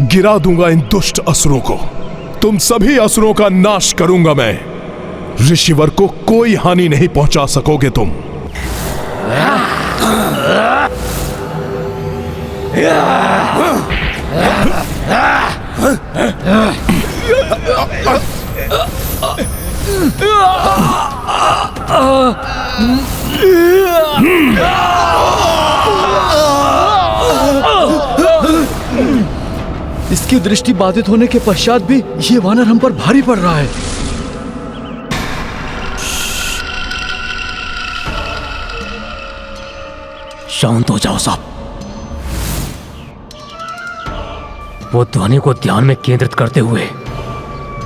गिरा दूंगा इन दुष्ट असुरों को। तुम सभी असुरों का नाश करूंगा मैं। ऋषिवर को कोई हानि नहीं पहुंचा सकोगे तुम। इसकी दृष्टि बाधित होने के पश्चात भी ये वानर हम पर भारी पड़ रहा है। शांत हो जाओ सब। वो ध्वनि को ध्यान में केंद्रित करते हुए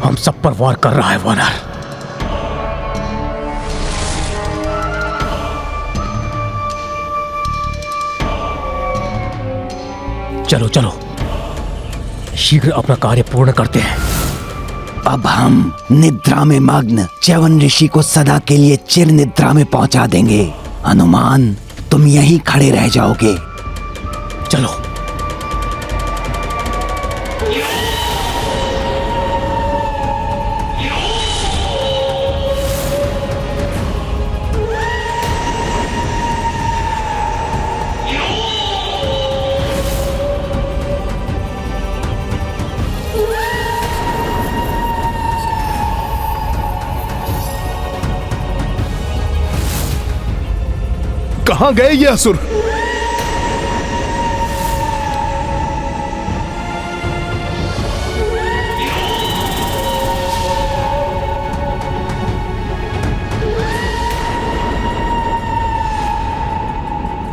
हम सब पर वार कर रहा है वानर। चलो चलो शीघ्र अपना कार्य पूर्ण करते हैं। अब हम निद्रा में मग्न च्यवन ऋषि को सदा के लिए चिर निद्रा में पहुंचा देंगे। हनुमान, तुम यहीं खड़े रह जाओगे। चलो। कहां गए ये असुर?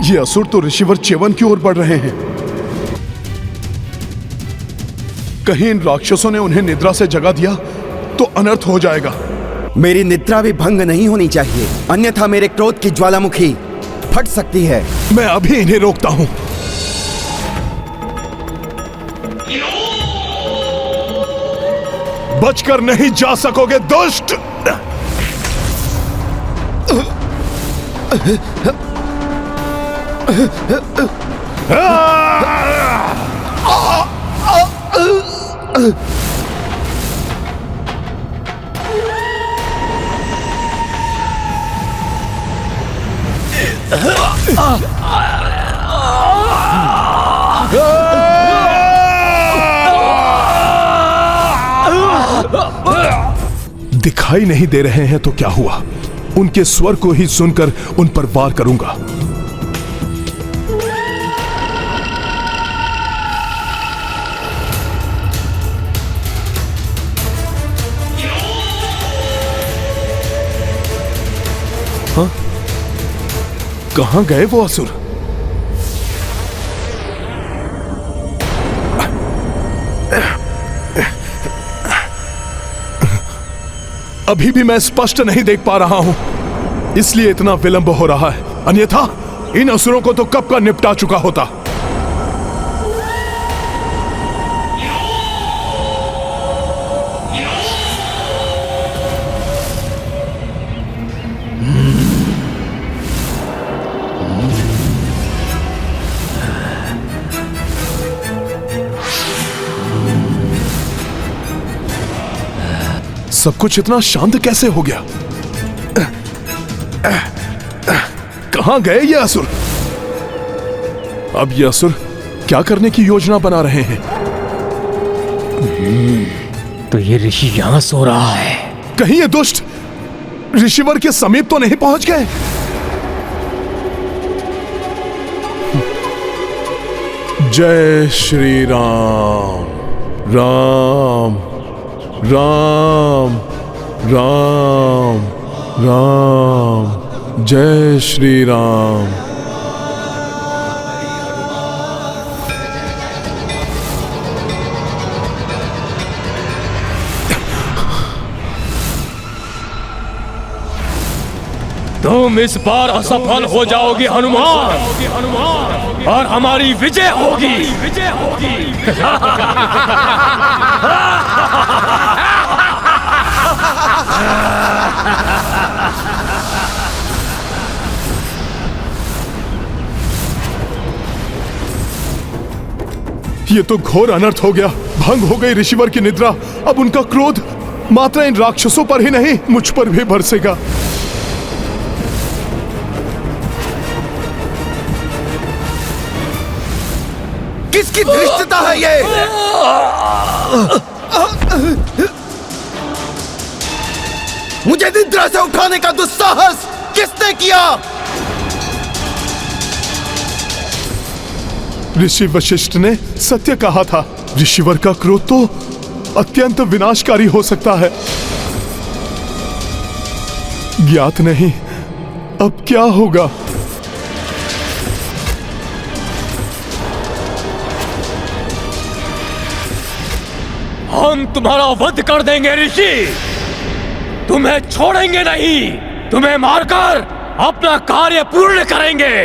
ये असुर तो ऋषिवर च्यवन की ओर बढ़ रहे हैं। कहीं इन राक्षसों ने उन्हें निद्रा से जगा दिया तो अनर्थ हो जाएगा। मेरी निद्रा भी भंग नहीं होनी चाहिए, अन्यथा मेरे क्रोध की ज्वालामुखी फट सकती है। मैं अभी इन्हें रोकता हूं। बचकर नहीं जा सकोगे दुष्ट। दिखाई नहीं दे रहे हैं तो क्या हुआ? उनके स्वर को ही सुनकर उन पर वार करूंगा। हाँ? कहां गए वो असुर? अभी भी मैं स्पष्ट नहीं देख पा रहा हूं, इसलिए इतना विलंब हो रहा है। अन्यथा इन असुरों को तो कब का निपटा चुका होता। सब कुछ इतना शांत कैसे हो गया? कहां गए ये असुर? अब ये असुर क्या करने की योजना बना रहे हैं? तो ये ऋषि यहां सो रहा है। कहीं ये दुष्ट ऋषिवर के समीप तो नहीं पहुंच गए? जय श्री राम। राम राम राम राम। जय श्री राम। तुम इस बार असफल हो जाओगे हनुमान, और हमारी विजय होगी। ये तो घोर अनर्थ हो गया। भंग हो गई ऋषिवर की निद्रा। अब उनका क्रोध मात्र इन राक्षसों पर ही नहीं, मुझ पर भी बरसेगा। किसकी धृष्टता है ये? मुझे निद्रा से उठाने का दुस्साहस किसने किया? ऋषि वशिष्ठ ने सत्य कहा था। ऋषिवर का क्रोध तो अत्यंत विनाशकारी हो सकता है। ज्ञात नहीं अब क्या होगा। हम तुम्हारा वध कर देंगे ऋषि, तुम्हें छोड़ेंगे नहीं, तुम्हें मारकर अपना कार्य पूर्ण करेंगे।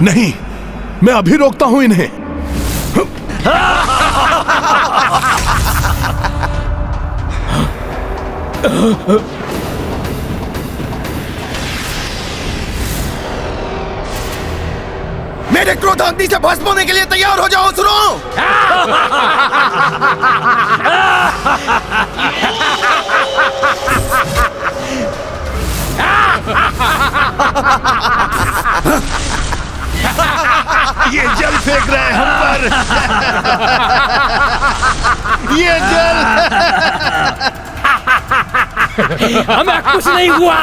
नहीं, मैं अभी रोकता हूं इन्हें। मेरे क्रोधाग्नि से भस्म होने के लिए तैयार हो जाओ। सुनो, ये जल फेंक रहे हैं हम पर। ये जल। हमें कुछ नहीं हुआ।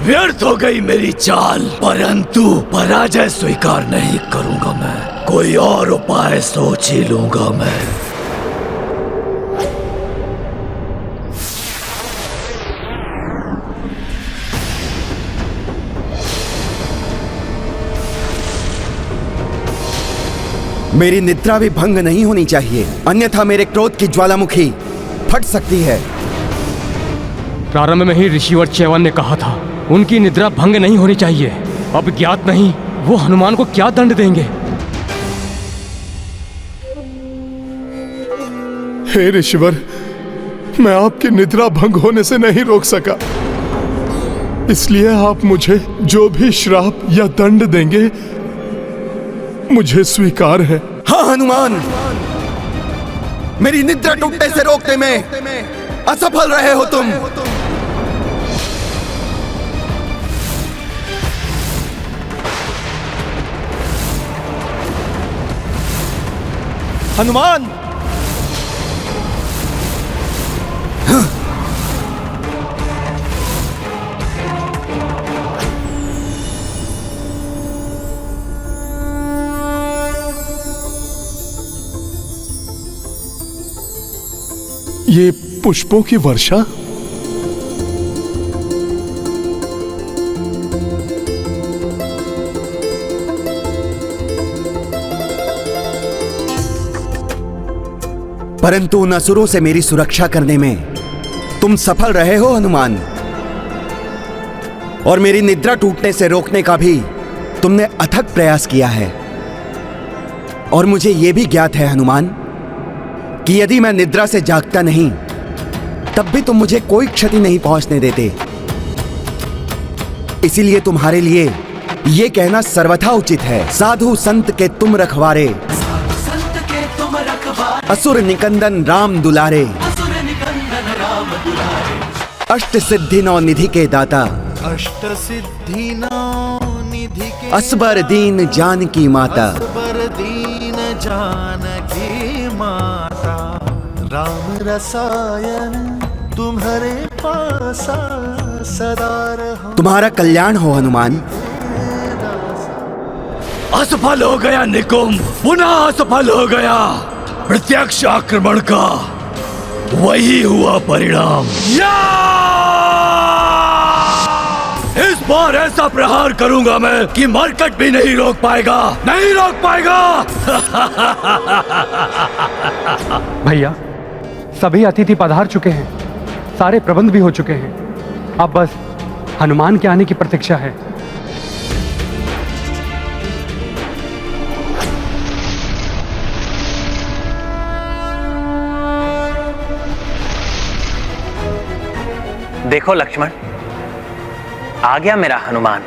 व्यर्थ हो गई मेरी चाल, परंतु पराजय स्वीकार नहीं करूंगा मैं। कोई और उपाय सोच ही लूंगा मैं। मेरी निद्रा भी भंग नहीं होनी चाहिए, अन्यथा मेरे क्रोध की ज्वालामुखी फट सकती है। प्रारंभ में ही ऋषिवर च्यवन ने कहा था उनकी निद्रा भंग नहीं होनी चाहिए। अब ज्ञात नहीं वो हनुमान को क्या दंड देंगे। हे ऋषिवर, मैं आपकी निद्रा भंग होने से नहीं रोक सका, इसलिए आप मुझे जो भी श्राप या दंड देंगे मुझे स्वीकार है। हाँ हनुमान, मेरी निद्रा टूटने से रोकने में असफल रहे हो तुम। हनुमान, ये पुष्पों की वर्षा। परंतु उन असुरों से मेरी सुरक्षा करने में तुम सफल रहे हो हनुमान, और मेरी निद्रा टूटने से रोकने का भी तुमने अथक प्रयास किया है। और मुझे यह भी ज्ञात है हनुमान कि यदि मैं निद्रा से जागता नहीं तब भी तुम मुझे कोई क्षति नहीं पहुंचने देते। इसीलिए तुम्हारे लिए यह कहना सर्वथा उचित है, साधु संत के तुम रखवारे, असुर निकंदन राम दुलारे, अष्ट सिद्धि नौ निधि के दाता, अष्ट सिद्धि नौ निधि के असबर दीन जानकी माता, असबर दीन जानकी माता, राम रसायन तुम्हारे पास सदा रहूं। तुम्हारा कल्याण हो हनुमान। असफल हो गया निकुंभ, पुनः असफल हो गया। प्रत्यक्ष आक्रमण का वही हुआ परिणाम। इस बार ऐसा प्रहार करूंगा मैं कि मरकट भी नहीं रोक पाएगा, नहीं रोक पाएगा। भैया, सभी अतिथि पधार चुके हैं, सारे प्रबंध भी हो चुके हैं। अब बस हनुमान के आने की प्रतीक्षा है। देखो लक्ष्मण, आ गया मेरा हनुमान।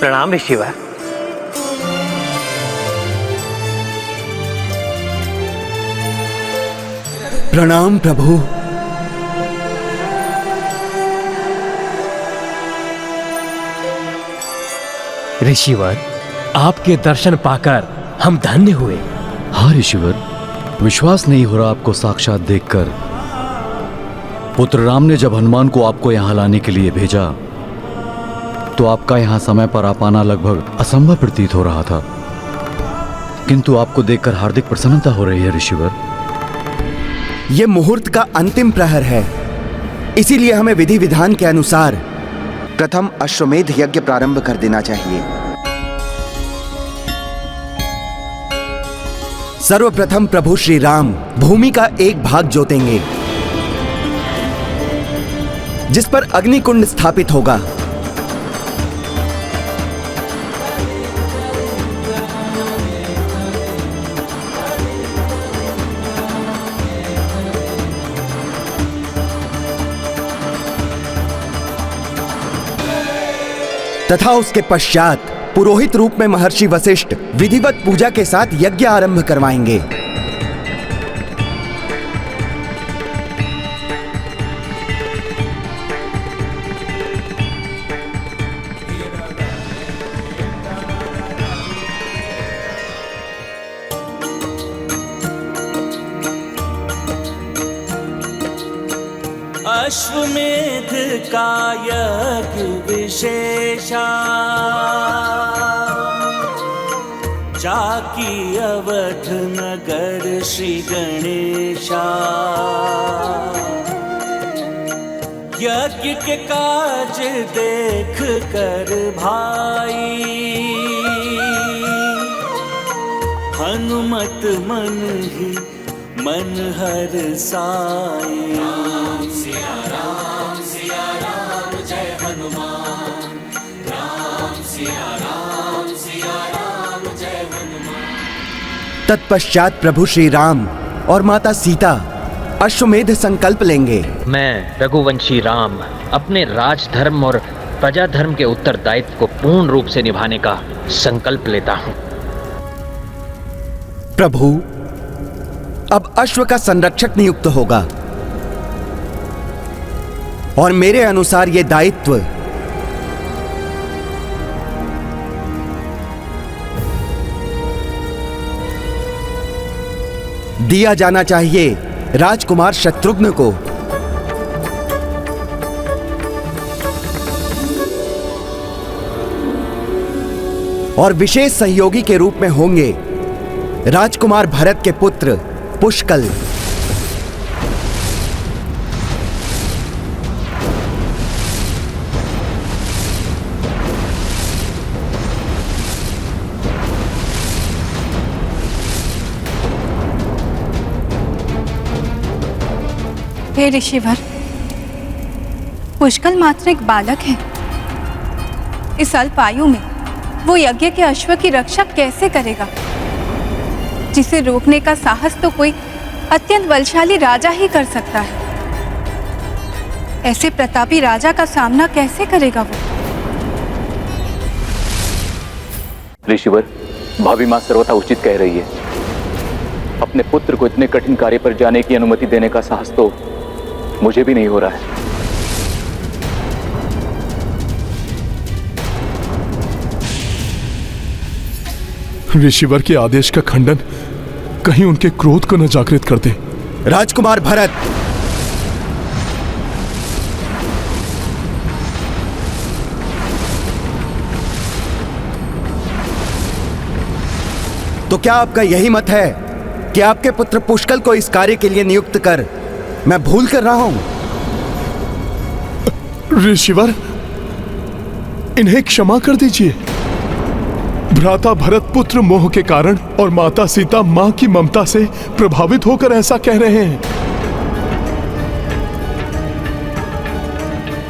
प्रणाम ऋषिवर। प्रणाम प्रभु। ऋषिवर, आपके दर्शन पाकर हम धन्य हुए। हाँ ऋषिवर, विश्वास नहीं हो रहा आपको साक्षात देखकर। पुत्र राम ने जब हनुमान को आपको यहाँ लाने के लिए भेजा तो आपका यहाँ समय पर आ पाना लगभग असंभव प्रतीत हो रहा था, किंतु आपको देखकर हार्दिक प्रसन्नता हो रही है ऋषिवर। यह मुहूर्त का अंतिम प्रहर है, इसीलिए हमें विधि विधान के अनुसार प्रथम अश्वमेध यज्ञ प्रारंभ कर देना चाहिए। सर्वप्रथम प्रभु श्री राम भूमि का एक भाग जोतेंगे, जिस पर अग्निकुंड स्थापित होगा। तथा उसके पश्चात पुरोहित रूप में महर्षि वशिष्ठ विधिवत पूजा के साथ यज्ञ आरंभ करवाएंगे। अश्वमेध का यज्ञ विशेषा, जाकी अवध नगर श्री गणेशा। यज्ञ के काज देख कर भाई, हनुमत मन ही मन हर साई। तत्पश्चात प्रभु श्री राम और माता सीता अश्वमेध संकल्प लेंगे। मैं रघुवंशी राम अपने राजधर्म और प्रजा धर्म के उत्तरदायित्व को पूर्ण रूप से निभाने का संकल्प लेता हूं। प्रभु, अब अश्व का संरक्षक नियुक्त होगा और मेरे अनुसार यह दायित्व दिया जाना चाहिए राजकुमार शत्रुघ्न को। और विशेष सहयोगी के रूप में होंगे राजकुमार भरत के पुत्र पुष्कल। हे ऋषिवर, पुष्कल मात्र एक बालक है। इस अल्प आयु में वो यज्ञ के अश्व की रक्षा कैसे करेगा, जिसे रोकने का साहस तो कोई अत्यंत बलशाली राजा ही कर सकता है। ऐसे प्रतापी राजा का सामना कैसे करेगा वो? ऋषिवर, भाभी माँ सर्वथा उचित कह रही है। अपने पुत्र को इतने कठिन कार्य पर जाने की अनुमति देने का साहस तो मुझे भी नहीं हो रहा है। ऋषिवर के आदेश का खंडन कहीं उनके क्रोध को न जागृत कर दे। राजकुमार भरत, तो क्या आपका यही मत है कि आपके पुत्र पुष्कल को इस कार्य के लिए नियुक्त कर मैं भूल कर रहा हूं? ऋषिवर, इन्हें क्षमा कर दीजिए। भ्राता भरत पुत्र मोह के कारण और माता सीता मां की ममता से प्रभावित होकर ऐसा कह रहे हैं।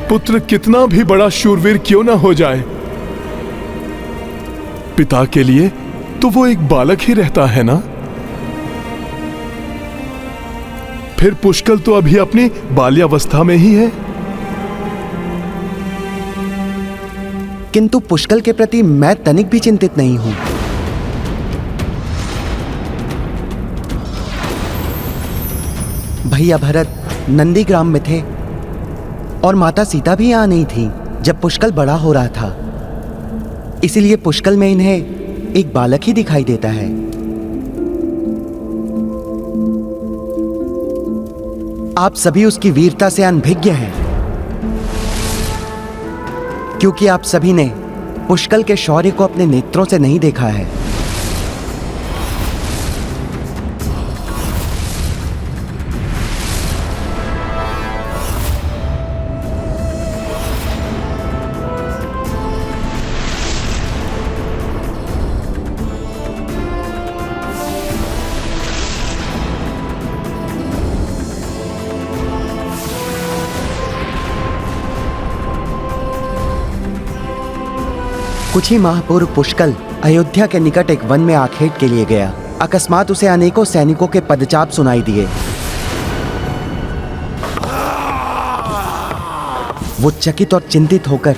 पुत्र कितना भी बड़ा शूरवीर क्यों ना हो जाए, पिता के लिए तो वो एक बालक ही रहता है ना। फिर पुष्कल तो अभी अपनी बाल्यावस्था में ही है। किंतु पुष्कल के प्रति मैं तनिक भी चिंतित नहीं हूं। भैया भरत नंदीग्राम में थे और माता सीता भी यहां नहीं थी जब पुष्कल बड़ा हो रहा था। इसलिए पुष्कल में इन्हें एक बालक ही दिखाई देता है। आप सभी उसकी वीरता से अनभिज्ञ हैं, क्योंकि आप सभी ने पुष्कल के शौर्य को अपने नेत्रों से नहीं देखा है। कुछ ही माह पूर्व पुष्कल अयोध्या के निकट एक वन में आखेट के लिए गया। अकस्मात उसे अनेकों सैनिकों के पदचाप सुनाई दिए। वो चकित और चिंतित होकर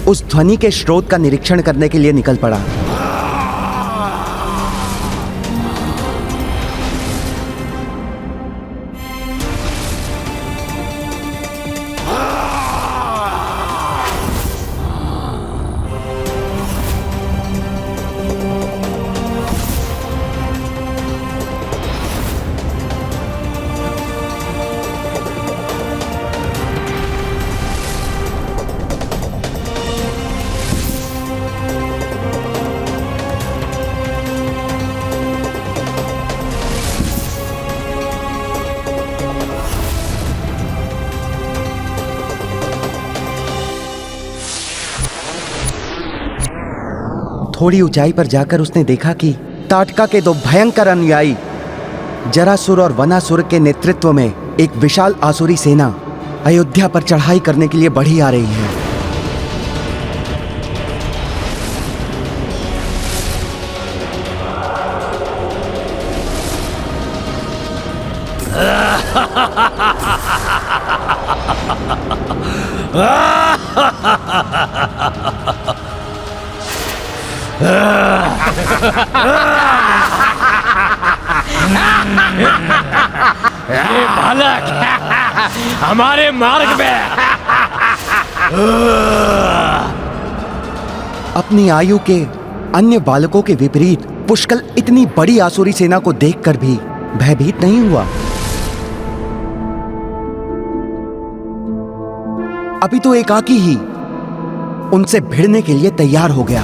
उस ध्वनि के स्रोत का निरीक्षण करने के लिए निकल पड़ा। थोड़ी ऊंचाई पर जाकर उसने देखा कि ताटका के दो भयंकर अनुयायी जरासुर और वनासुर के नेतृत्व में एक विशाल आसुरी सेना अयोध्या पर चढ़ाई करने के लिए बढ़ी आ रही है। ये बालक हमारे मार्ग में। अपनी आयु के अन्य बालकों के विपरीत पुष्कल इतनी बड़ी आसुरी सेना को देखकर भी भयभीत नहीं हुआ। अभी तो एकाकी ही उनसे भिड़ने के लिए तैयार हो गया।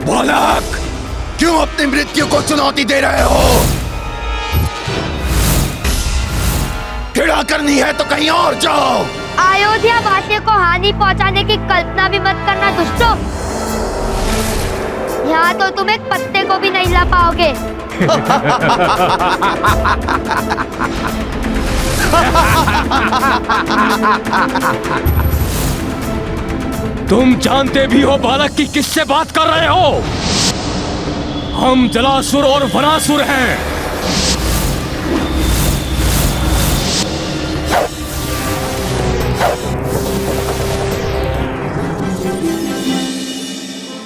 बालक, क्यों अपनी मृत्यु को चुनौती दे रहे हो? क्रीड़ा करनी है तो कहीं और जाओ। अयोध्या वासियों को हानि पहुंचाने की कल्पना भी मत करना दुष्टों। यहाँ तो तुम एक पत्ते को भी नहीं ला पाओगे। तुम जानते भी हो बालक की किससे बात कर रहे हो? हम जलासुर और वनासुर हैं।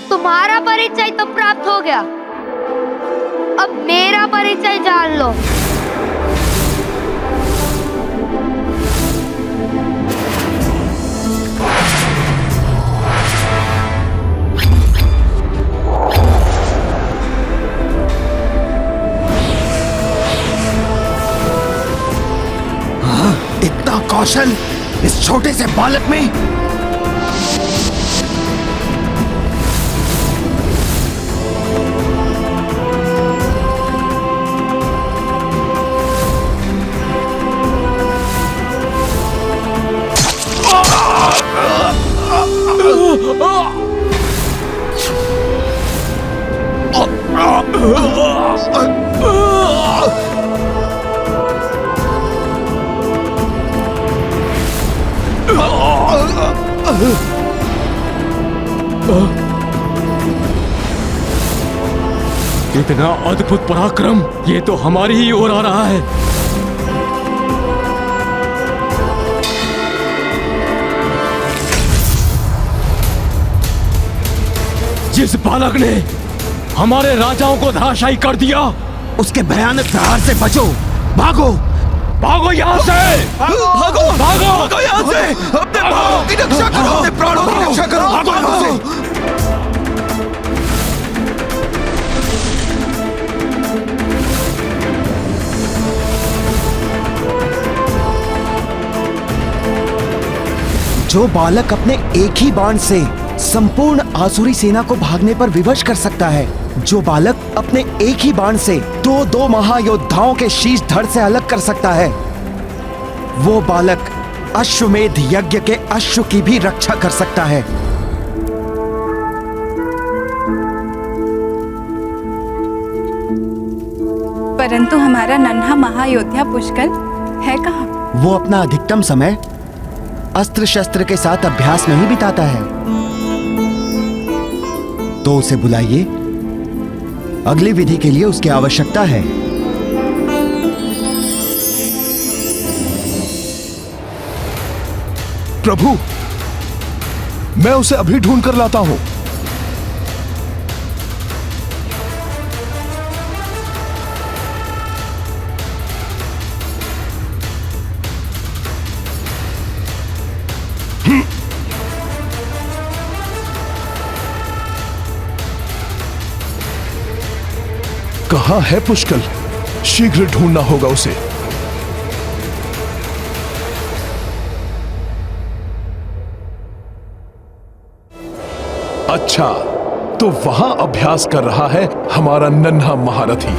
तुम्हारा परिचय तो प्राप्त हो गया, अब मेरा परिचय जान लो। इतना कौशल इस छोटे से बालक में? इतना अद्भुत पराक्रम, ये तो हमारी ही ओर आ रहा है। जिस बालक ने हमारे राजाओं को धराशायी कर दिया, उसके भयानक प्रहार से बचो। भागो भागो यहाँ से, भागो भागो भागो भागो यहाँ से। अपने प्राणों की रक्षा करो, अपने प्राणों की रक्षा करो। भागो यहाँ से। जो बालक अपने एक ही बाण से संपूर्ण आसुरी सेना को भागने पर विवश कर सकता है, जो बालक अपने एक ही बाण से दो महायोद्धाओं के शीश धड़ से अलग कर सकता है, वो बालक अश्वमेध यज्ञ के अश्व की भी रक्षा कर सकता है। परंतु हमारा नन्हा महायोद्धा पुष्कल है कहाँ? वो अपना अधिकतम समय अस्त्र शस्त्र के साथ अभ्यास में ही बिताता है। तो उसे बुलाइए, अगली विधि के लिए उसकी आवश्यकता है। प्रभु, मैं उसे अभी ढूंढ कर लाता हूं। कहां है पुष्कल? शीघ्र ढूंढना होगा उसे। अच्छा, तो वहां अभ्यास कर रहा है हमारा नन्हा महारथी।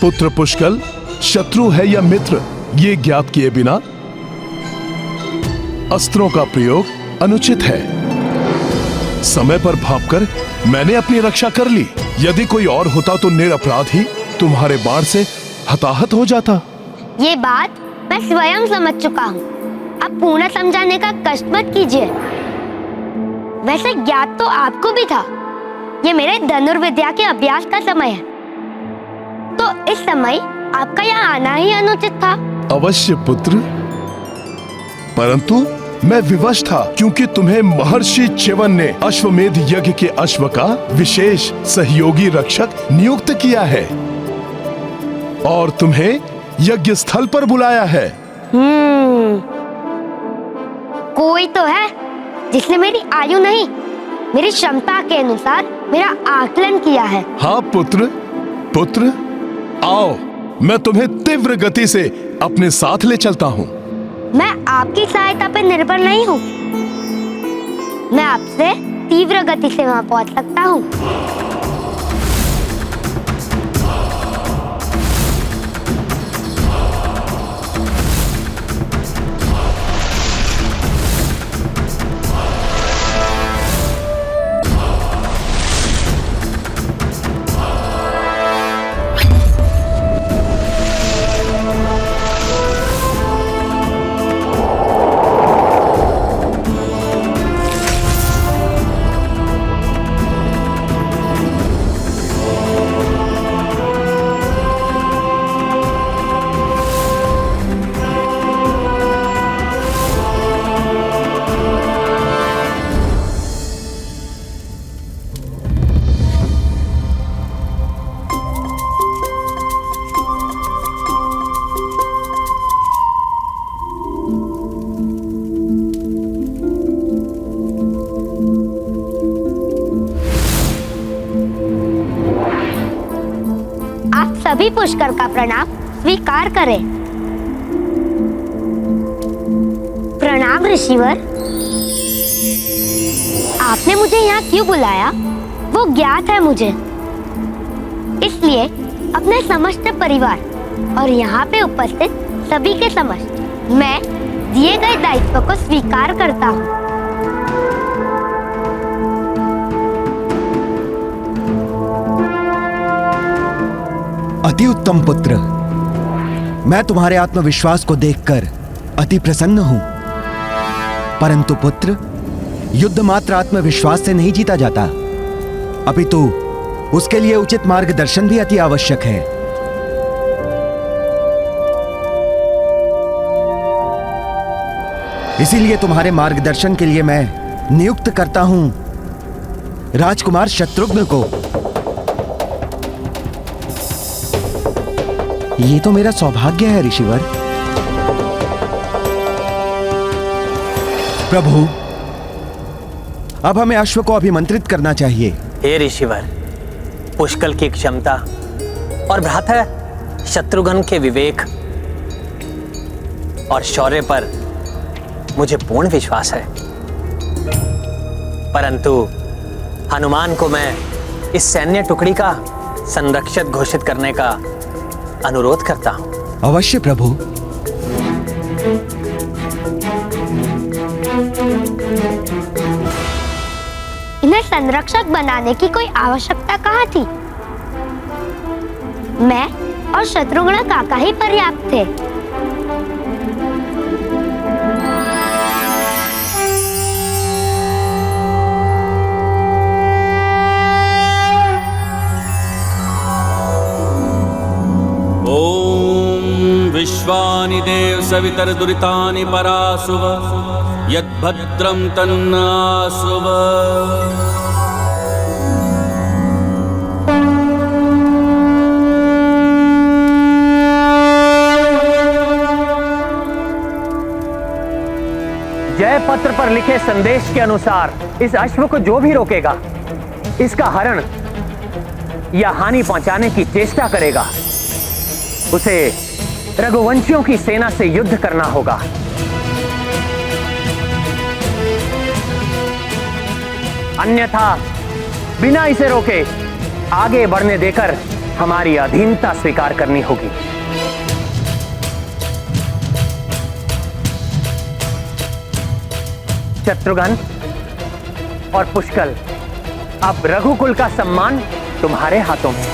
पुत्र पुष्कल शत्रु है या मित्र, ये ज्ञात किए बिना अस्त्रों का प्रयोग अनुचित है। समय पर भागकर मैंने अपनी रक्षा कर ली। यदि कोई और होता तो निरपराध ही तुम्हारे बाण से हताहत हो जाता। ये बात मैं स्वयं समझ चुका हूँ, अब पूर्ण समझाने का कष्ट मत कीजिए। वैसे ज्ञात तो आपको भी था, ये मेरे धनुर्विद्या के अभ्यास का समय है, तो इस समय आपका यहाँ आना ही अनुचित था। अवश्य पुत्र, परंतु मैं विवश था क्योंकि तुम्हें महर्षि च्यवन ने अश्वमेध यज्ञ के अश्व का विशेष सहयोगी रक्षक नियुक्त किया है और तुम्हें यज्ञ स्थल पर बुलाया है। कोई तो है जिसने मेरी आयु नहीं, मेरी क्षमता के अनुसार मेरा आकलन किया है। हाँ पुत्र, पुत्र आओ, मैं तुम्हें तीव्र गति से अपने साथ ले चलता हूँ। मैं आपकी सहायता पर निर्भर नहीं हूँ, मैं आपसे तीव्र गति से वहां पहुंच सकता हूँ। सभी पुष्कर का प्रणाम स्वीकार करें। प्रणाम ऋषिवर। आपने मुझे यहाँ क्यों बुलाया वो ज्ञात है मुझे, इसलिए अपने समस्त परिवार और यहाँ पे उपस्थित सभी के समक्ष मैं दिए गए दायित्व को स्वीकार करता हूँ। अति उत्तम पुत्र, मैं तुम्हारे आत्मविश्वास को देखकर अति प्रसन्न हूं। परंतु पुत्र, युद्ध मात्र आत्मविश्वास से नहीं जीता जाता, अपितु उसके लिए उचित मार्गदर्शन भी अति आवश्यक है। इसीलिए तुम्हारे मार्गदर्शन के लिए मैं नियुक्त करता हूं राजकुमार शत्रुघ्न को। ये तो मेरा सौभाग्य है ऋषिवर। प्रभु, अब हमें अश्व को अभिमंत्रित करना चाहिए। हे ऋषिवर, पुष्कल की क्षमता और भ्राता शत्रुघ्न के विवेक और शौर्य पर मुझे पूर्ण विश्वास है, परंतु हनुमान को मैं इस सैन्य टुकड़ी का संरक्षक घोषित करने का अनुरोध करता हूं। अवश्य प्रभु। इन्हें संरक्षक बनाने की कोई आवश्यकता कहाँ थी? मैं और शत्रुघ्न काका ही पर्याप्त थे। विश्वानि देव सवितर दुरितानि परासुव यद्भद्रं तन्नासुव। जय पत्र पर लिखे संदेश के अनुसार इस अश्व को जो भी रोकेगा, इसका हरण या हानि पहुंचाने की चेष्टा करेगा, उसे रघुवंशियों की सेना से युद्ध करना होगा। अन्यथा बिना इसे रोके आगे बढ़ने देकर हमारी अधीनता स्वीकार करनी होगी। शत्रुघ्न और पुष्कल, अब रघुकुल का सम्मान तुम्हारे हाथों में।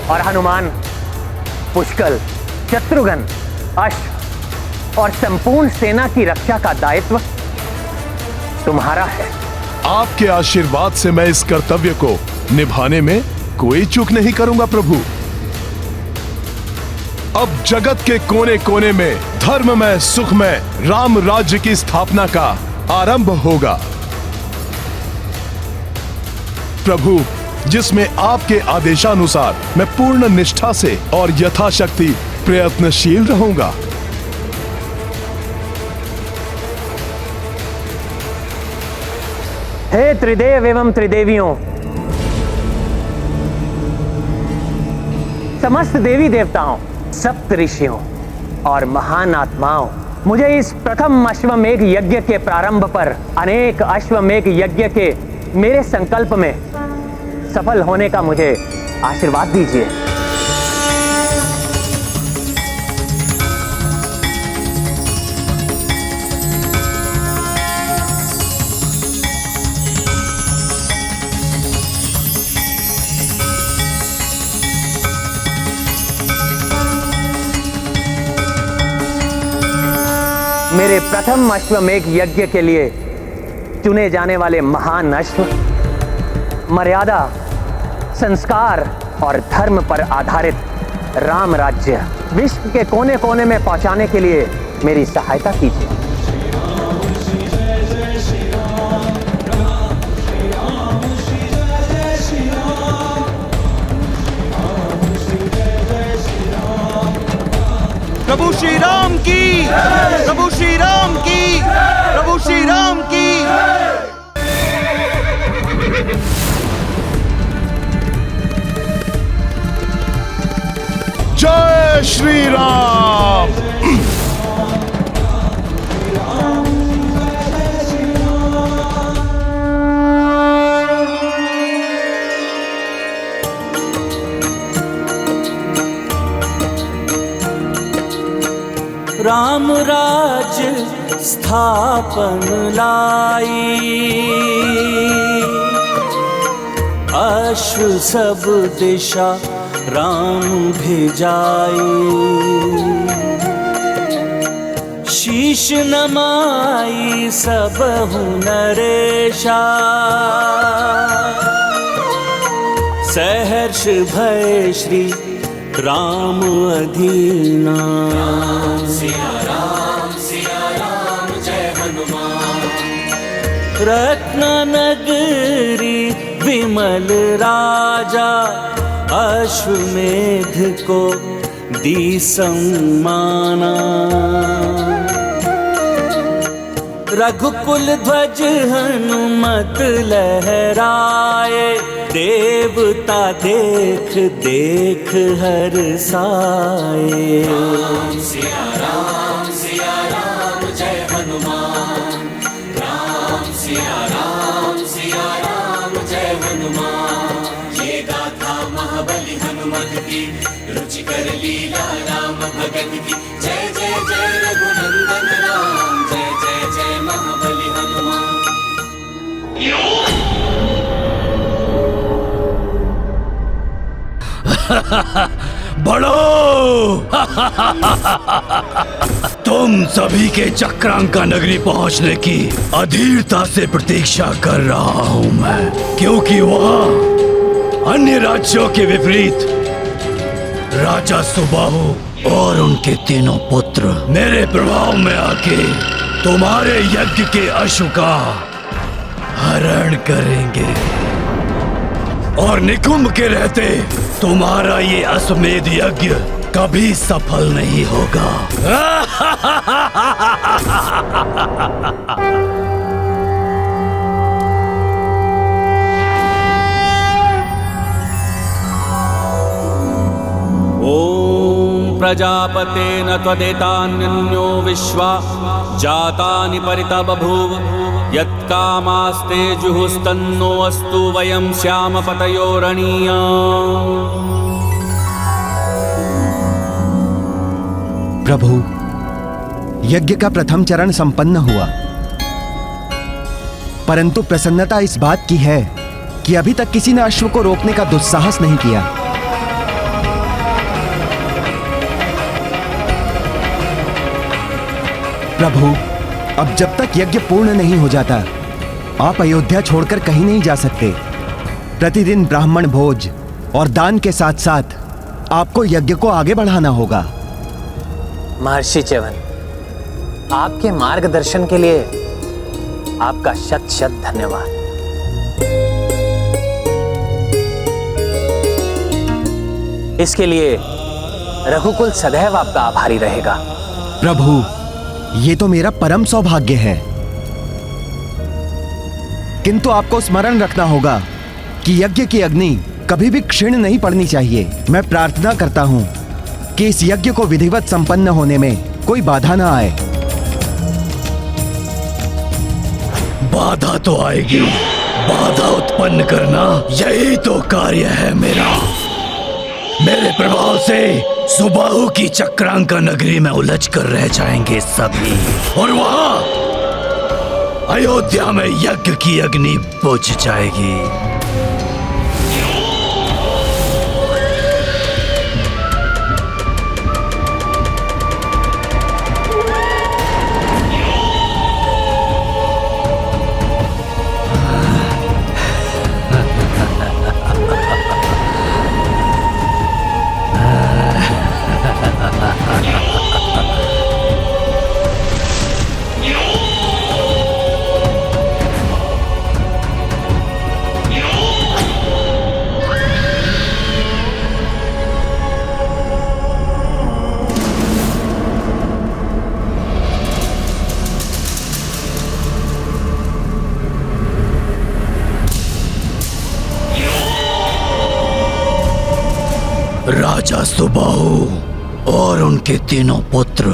और हनुमान, पुष्कल, शत्रुघ्न, अश्व और संपूर्ण सेना की रक्षा का दायित्व तुम्हारा है। आपके आशीर्वाद से मैं इस कर्तव्य को निभाने में कोई चूक नहीं करूंगा प्रभु। अब जगत के कोने कोने में धर्ममय सुखमय राम राज्य की स्थापना का आरंभ होगा। प्रभु जिसमें आपके आदेशानुसार मैं पूर्ण निष्ठा से और यथाशक्ति प्रयत्नशील रहूंगा। हे त्रिदेव एवं त्रिदेवियों, समस्त देवी देवताओं, सप्त ऋषियों और महान आत्माओं, मुझे इस प्रथम अश्वमेघ यज्ञ के प्रारंभ पर अनेक अश्वमेघ यज्ञ के मेरे संकल्प में सफल होने का मुझे आशीर्वाद दीजिए। मेरे प्रथम अश्वमेघ यज्ञ के लिए चुने जाने वाले महान अश्व मर्यादा, संस्कार और धर्म पर आधारित राम राज्य विश्व के कोने कोने में पहुंचाने के लिए मेरी सहायता कीजिए। प्रभु श्री राम की, प्रभु श्री राम की, प्रभु श्री राम की। जय श्री राम। राम राज स्थापन लाई, अश्व सब दिशा राम भेजाई। शीश नमाई सब नरेशा, सहर्ष भय श्री राम अधीना। सिया राम जय हनुमान। रत्न नगरी विमल राजा, अश्वमेध को दी सम्माना। रघुकुल ध्वज हनुमत लहराए, देवता देख देख हर साए। सिया राम जय हनुमान। राम सिया राम जय हनुमान। ये गाथा महाबली हनुमत की, रुचिकर लीला राम भगत की। जय जय जय रघुनंदन राम, जय जय जय महाबली हनुमान। बड़ो तुम सभी के चक्रांका नगरी पहुंचने की अधीरता से प्रतीक्षा कर रहा हूं मैं, क्योंकि वहां अन्य राज्यों के विपरीत राजा सुबाहु और उनके तीनों पुत्र मेरे प्रभाव में आके तुम्हारे यज्ञ के अश्व का हरण करेंगे और निकुंभ के रहते तुम्हारा ये अश्वमेध यज्ञ कभी सफल नहीं होगा। ओम प्रजापतेन त्वदेतान्यो विश्वा जातानि परिता बभूव। यत्कामास्ते जुहुस्तन्नो अस्तु वयं श्याम पतयोरणीया। प्रभु, यज्ञ का प्रथम चरण संपन्न हुआ, परंतु प्रसन्नता इस बात की है कि अभी तक किसी ने अश्व को रोकने का दुस्साहस नहीं किया। प्रभु, अब जब तक यज्ञ पूर्ण नहीं हो जाता, आप अयोध्या छोड़कर कहीं नहीं जा सकते। प्रतिदिन ब्राह्मण भोज और दान के साथ साथ आपको यज्ञ को आगे बढ़ाना होगा। महर्षि च्यवन, आपके मार्गदर्शन के लिए आपका शत शत धन्यवाद। इसके लिए रघुकुल सदैव आपका आभारी रहेगा। प्रभु, ये तो मेरा परम सौभाग्य है, किंतु आपको स्मरण रखना होगा कि यज्ञ की अग्नि कभी भी क्षीण नहीं पड़नी चाहिए। मैं प्रार्थना करता हूं कि इस यज्ञ को विधिवत संपन्न होने में कोई बाधा ना आए। बाधा तो आएगी, बाधा उत्पन्न करना यही तो कार्य है मेरा। मेरे प्रभाव से सुबाहु की चक्रांका नगरी में उलझ कर रह जाएंगे सभी, और वहां अयोध्या में यज्ञ की अग्नि बुझ जाएगी। राजा सुबाहु और उनके तीनों पुत्र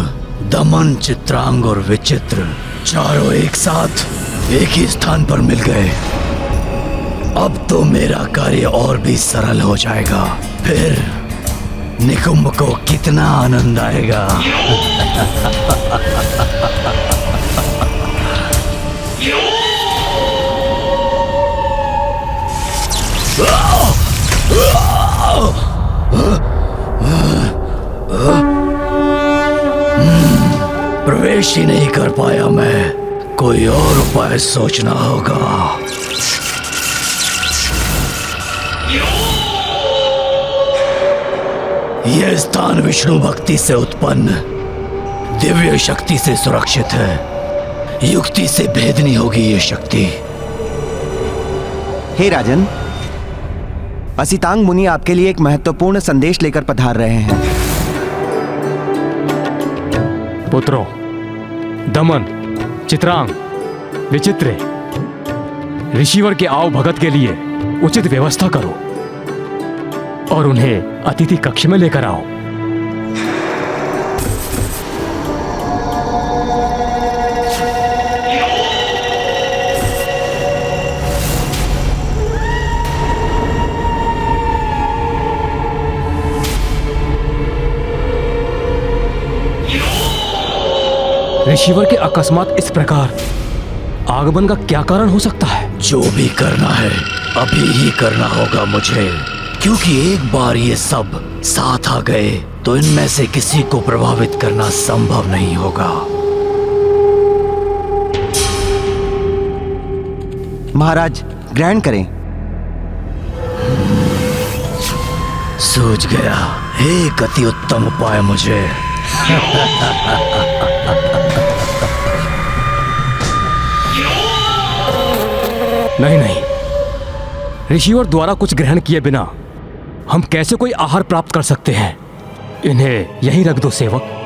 दमन, चित्रांग और विचित्र चारों एक साथ एक ही स्थान पर मिल गए। अब तो मेरा कार्य और भी सरल हो जाएगा। फिर निकुंभ को कितना आनंद आएगा। प्रवेश ही नहीं कर पाया मैं, कोई और उपाय सोचना होगा। यह स्थान विष्णु भक्ति से उत्पन्न दिव्य शक्ति से सुरक्षित है। युक्ति से भेदनी होगी ये शक्ति। हे राजन, असितांग मुनि आपके लिए एक महत्वपूर्ण संदेश लेकर पधार रहे हैं। पुत्रों, दमन, चित्रांग, विचित्र, ऋषिवर के आव भगत के लिए उचित व्यवस्था करो और उन्हें अतिथि कक्ष में लेकर आओ। ऋषिवर के अकस्मात इस प्रकार आगमन का क्या कारण हो सकता है? जो भी करना है अभी ही करना होगा मुझे, क्योंकि एक बार ये सब साथ आ गए तो इनमें से किसी को प्रभावित करना संभव नहीं होगा। महाराज, ग्रहण करें। सूझ गया, एक अति उत्तम उपाय मुझे। नहीं नहीं, ऋषिवर द्वारा कुछ ग्रहण किए बिना हम कैसे कोई आहार प्राप्त कर सकते हैं? इन्हें यहीं रख दो सेवक।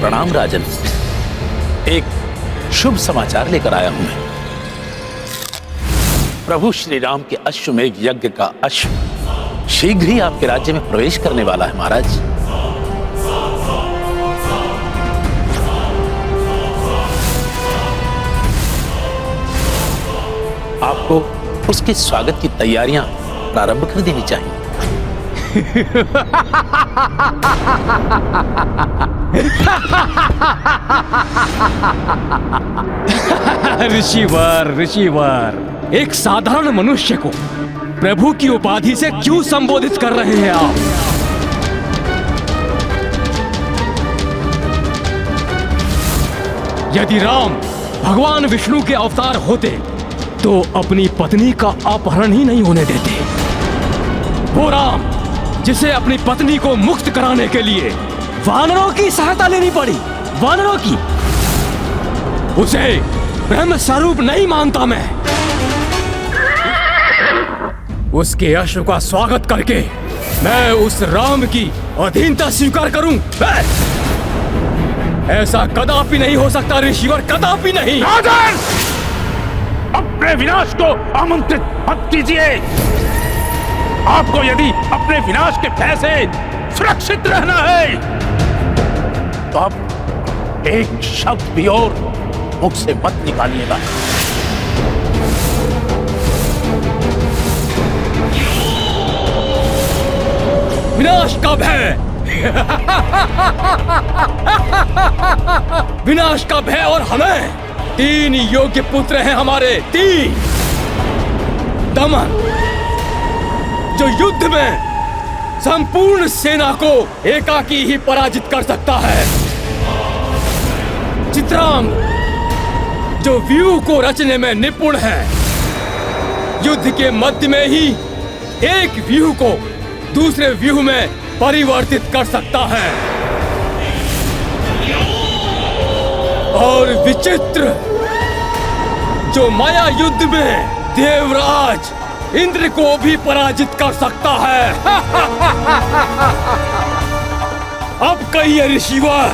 प्रणाम राजन, एक शुभ समाचार लेकर आया हूं मैं। प्रभु श्री राम के अश्वमेध यज्ञ का अश्व शीघ्र ही आपके राज्य में प्रवेश करने वाला है महाराज। उसके स्वागत की तैयारियां प्रारंभ कर देनी चाहिए। ऋषिवर, ऋषिवर, एक साधारण मनुष्य को प्रभु की उपाधि से क्यों संबोधित कर रहे हैं आप? यदि राम भगवान विष्णु के अवतार होते तो अपनी पत्नी का अपहरण ही नहीं होने देते। वो राम जिसे अपनी पत्नी को मुक्त कराने के लिए वानरों की सहायता लेनी पड़ी, वानरों की, उसे ब्रह्म स्वरूप नहीं मानता मैं। उसके अश्व का स्वागत करके मैं उस राम की अधीनता स्वीकार करूं? ऐसा कदापि नहीं हो सकता ऋषिवर, कदापि नहीं। राजन, अपने विनाश को आमंत्रित मत कीजिए। आपको यदि अपने विनाश के भय से सुरक्षित रहना है तो आप एक शब्द भी और मुख से मत निकालिएगा। विनाश का भय, विनाश का भय, और हमें 3 योग्य पुत्र हैं हमारे, 3। दमन जो युद्ध में संपूर्ण सेना को एकाकी ही पराजित कर सकता है, चित्रांग जो व्यूह को रचने में निपुण है, युद्ध के मध्य में ही एक व्यूह को दूसरे व्यूह में परिवर्तित कर सकता है, और विचित्र जो माया युद्ध में देवराज इंद्र को भी पराजित कर सकता है। अब कहिए ऋषिवर,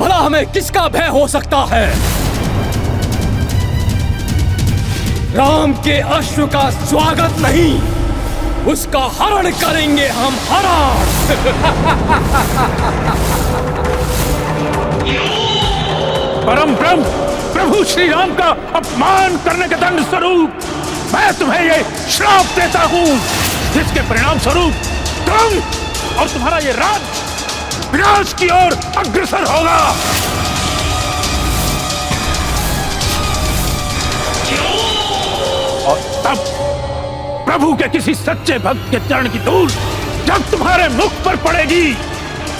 भला हमें किसका भय हो सकता है? राम के अश्व का स्वागत नहीं, उसका हरण करेंगे हम, हरण। परम ब्रह्म प्रभु श्री राम का अपमान करने के दंड स्वरूप मैं तुम्हें ये श्राप देता हूँ, जिसके परिणाम स्वरूप तुम और तुम्हारा ये राज्य विनाश की ओर अग्रसर होगा। और तब प्रभु के किसी सच्चे भक्त के चरण की धूल जब तुम्हारे मुख पर पड़ेगी,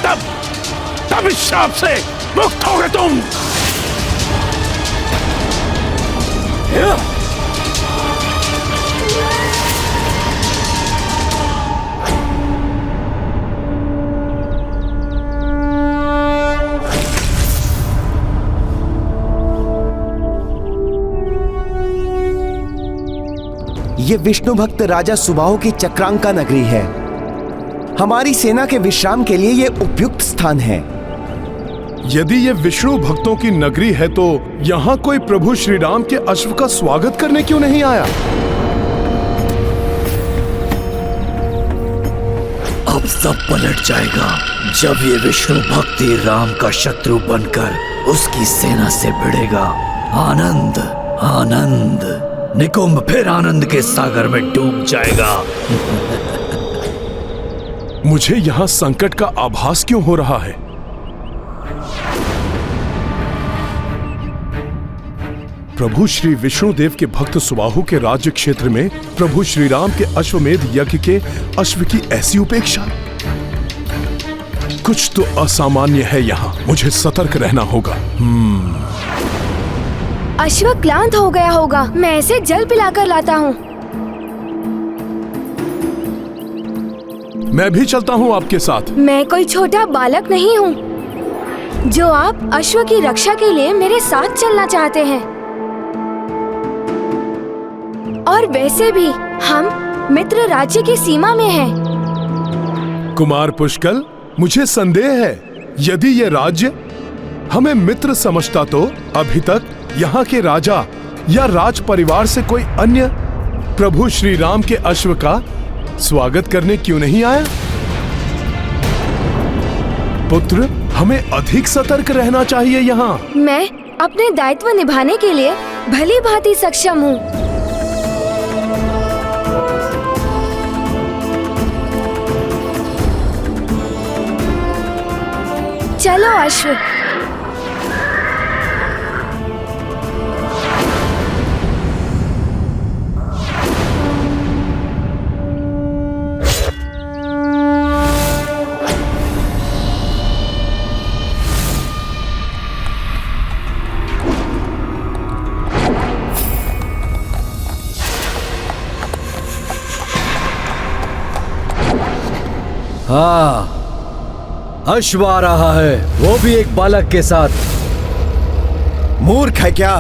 तब इस श्राप से मुक्त होगे तुम। ये विष्णु भक्त राजा सुबाहु की चक्रांका नगरी है। हमारी सेना के विश्राम के लिए ये उपयुक्त स्थान है। यदि ये विष्णु भक्तों की नगरी है तो यहाँ कोई प्रभु श्री राम के अश्व का स्वागत करने क्यों नहीं आया? अब सब पलट जाएगा जब ये विष्णु भक्ति राम का शत्रु बनकर उसकी सेना से भिड़ेगा। आनंद, आनंद, निकुंभ फिर आनंद के सागर में डूब जाएगा। मुझे यहाँ संकट का आभास क्यों हो रहा है? प्रभु श्री विष्णुदेव के भक्त सुबाहु के राज्य क्षेत्र में प्रभु श्री राम के अश्वमेध यज्ञ के अश्व की ऐसी उपेक्षा, कुछ तो असामान्य है यहाँ। मुझे सतर्क रहना होगा। अश्व क्लांत हो गया होगा, मैं इसे जल पिलाकर लाता हूँ। मैं भी चलता हूँ आपके साथ। मैं कोई छोटा बालक नहीं हूँ जो आप अश्व की रक्षा के लिए मेरे साथ चलना चाहते हैं। और वैसे भी हम मित्र राज्य की सीमा में हैं। कुमार पुष्कल, मुझे संदेह है यदि ये राज्य हमें मित्र समझता तो अभी तक यहाँ के राजा या राज परिवार से कोई अन्य प्रभु श्री राम के अश्व का स्वागत करने क्यों नहीं आया? पुत्र, हमें अधिक सतर्क रहना चाहिए यहाँ। मैं अपने दायित्व निभाने के लिए भली भांति सक्षम हूँ। चलो अश्व। हाँ, अश्व आ रहा है, वो भी एक बालक के साथ। मूर्ख है क्या?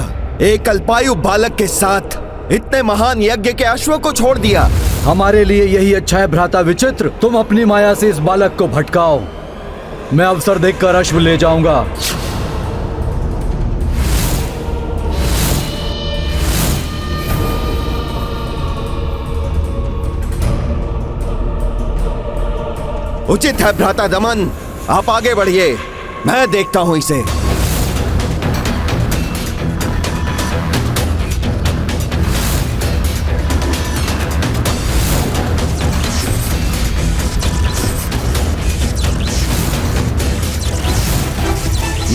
एक अल्पायु बालक के साथ इतने महान यज्ञ के अश्व को छोड़ दिया। हमारे लिए यही अच्छा है भ्राता विचित्र। तुम अपनी माया से इस बालक को भटकाओ, मैं अवसर देखकर अश्व ले जाऊंगा। उचित है भ्राता दमन, आप आगे बढ़िए, मैं देखता हूं इसे।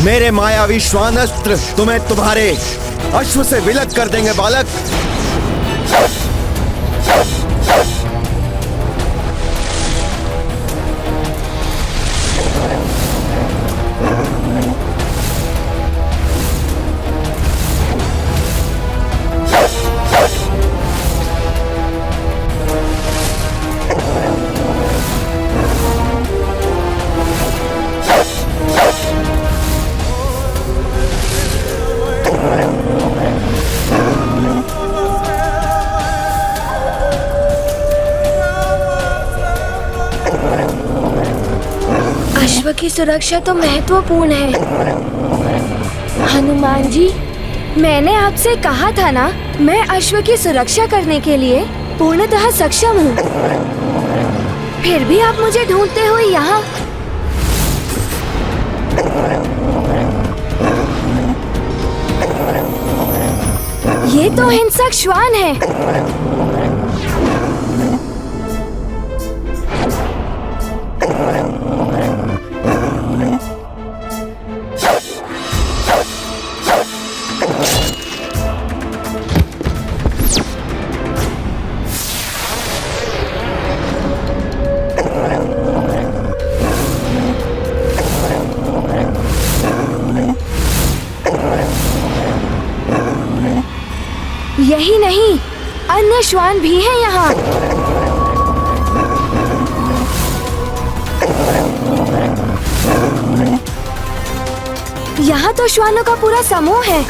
मेरे मायावी श्वान अस्त्र तुम्हें तुम्हारे अश्व से विलग कर देंगे बालक। अश्व की सुरक्षा तो महत्वपूर्ण है। हनुमान जी, मैंने आपसे कहा था ना, मैं अश्व की सुरक्षा करने के लिए पूर्णतः सक्षम हूँ। फिर भी आप मुझे ढूंढते हुए यहाँ। ये तो हिंसक श्वान है। यही नहीं, अन्य श्वान भी हैं यहाँ। यहाँ तो श्वानों का पूरा समूह है।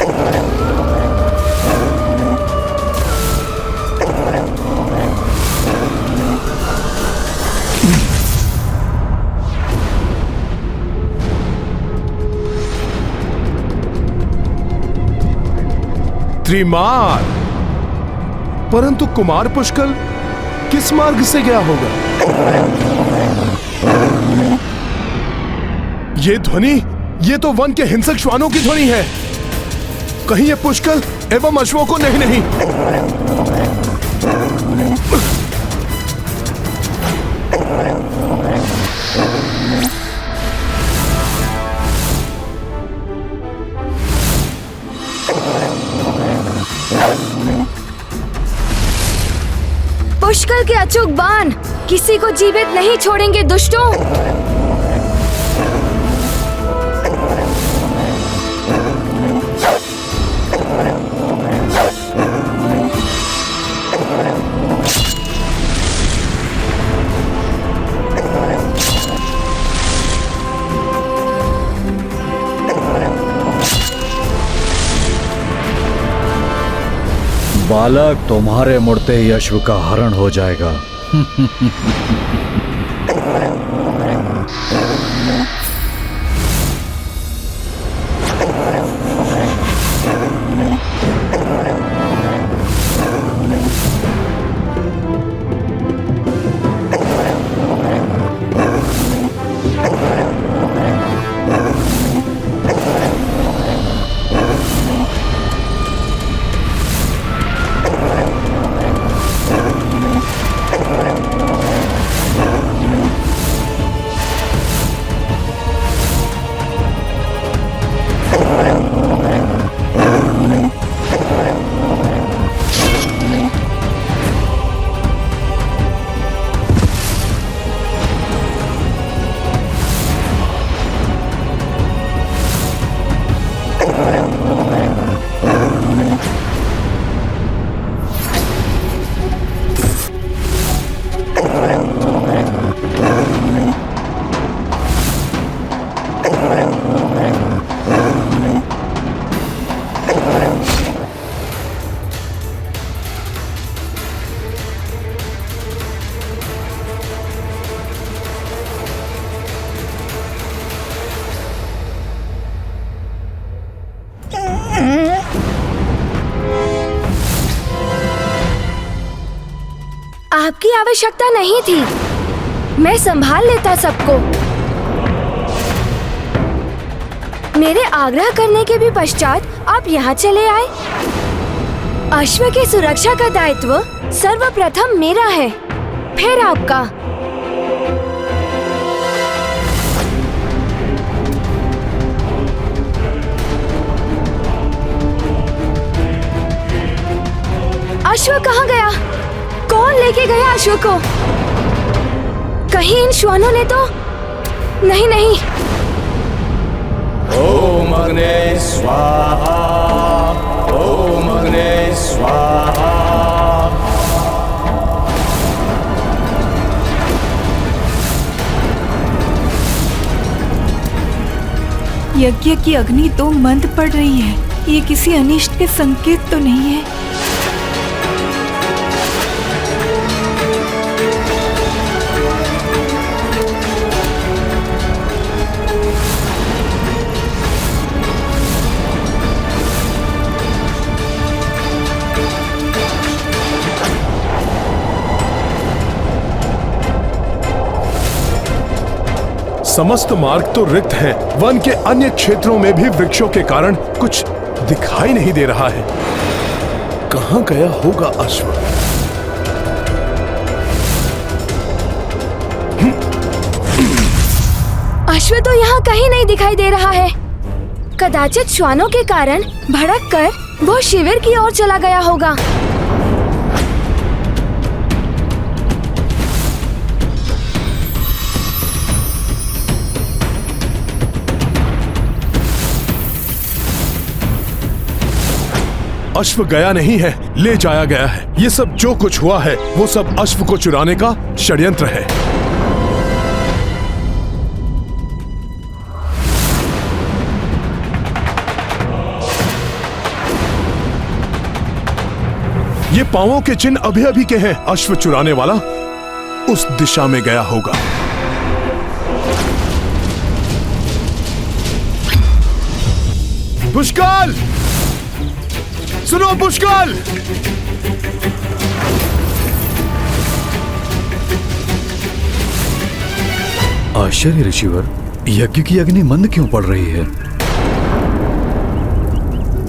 त्रिमार, परंतु कुमार पुष्कल किस मार्ग से गया होगा? ये ध्वनि, ये तो वन के हिंसक श्वानों की ध्वनि है। कहीं ये पुष्कल एवं अश्वों को नहीं। पुष्कल के अचूक बाण किसी को जीवित नहीं छोड़ेंगे दुष्टों। बालक, तुम्हारे मुड़ते ही अश्व का हरण हो जाएगा। आपकी आवश्यकता नहीं थी, मैं संभाल लेता सबको। मेरे आग्रह करने के भी पश्चात आप यहाँ चले आए। अश्व की सुरक्षा का दायित्व सर्वप्रथम मेरा है, फिर आपका। अश्व कहाँ गया? कौन लेके गया अश्व को? कहीं इन श्वानों ने तो नहीं? नहीं। ओम अग्ने स्वाहा, ओम अग्ने स्वाहा। यज्ञ की अग्नि तो मंद पड़ रही है। ये किसी अनिष्ट के संकेत तो नहीं है? समस्त मार्ग तो रिक्त है। वन के अन्य क्षेत्रों में भी वृक्षों के कारण कुछ दिखाई नहीं दे रहा है। कहां गया होगा अश्व? अश्व तो यहाँ कहीं नहीं दिखाई दे रहा है। कदाचित श्वानों के कारण भड़क कर वो शिविर की ओर चला गया होगा। अश्व गया नहीं है, ले जाया गया है। ये सब जो कुछ हुआ है वो सब अश्व को चुराने का षड्यंत्र है। ये पांवों के चिन्ह अभी अभी के हैं। अश्व चुराने वाला उस दिशा में गया होगा। पुष्कल, सुनो पुष्कल! आश्चर्य ऋषिवर, यज्ञ की अग्नि मंद क्यों पड़ रही है?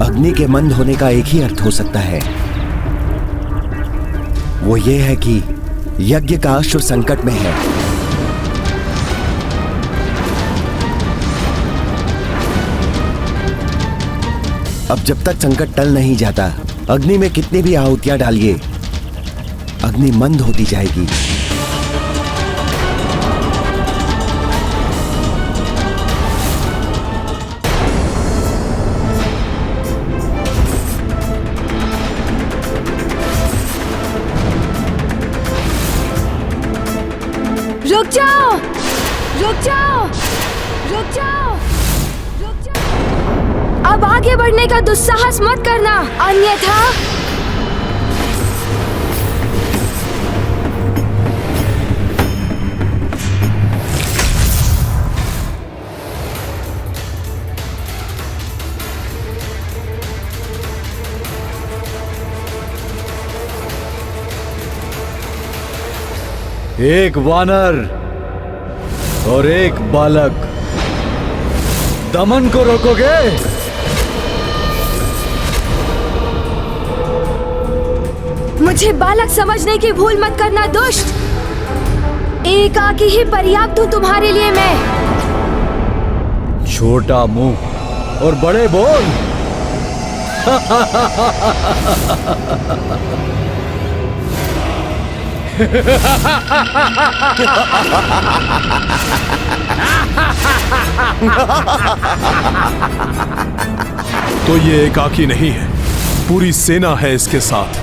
अग्नि के मंद होने का एक ही अर्थ हो सकता है, वो ये है कि यज्ञ का अश्व संकट में है। अब जब तक संकट टल नहीं जाता, अग्नि में कितनी भी आहुतियां डालिए, अग्नि मंद होती जाएगी। रुक जाओ! रुक जाओ! रुक जाओ! रुक जाओ! अब आगे बढ़ने का दुस्साहस मत करना, अन्यथा एक वानर और एक बालक, दमन को रोकोगे? मुझे बालक समझने की भूल मत करना दुष्ट। एकाकी ही पर्याप्त हूं तुम्हारे लिए मैं। छोटा मुंह और बड़े बोल। तो ये एकाकी नहीं है, पूरी सेना है इसके साथ।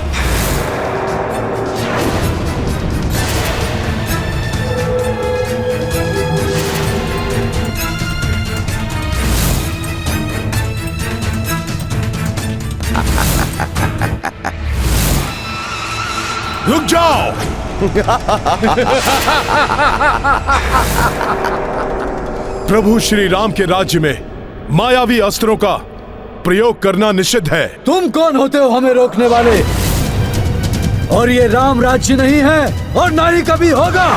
रुक जाओ! प्रभु श्री राम के राज्य में मायावी अस्त्रों का प्रयोग करना निषिद्ध है। तुम कौन होते हो हमें रोकने वाले? और ये राम राज्य नहीं है और ना ही कभी होगा।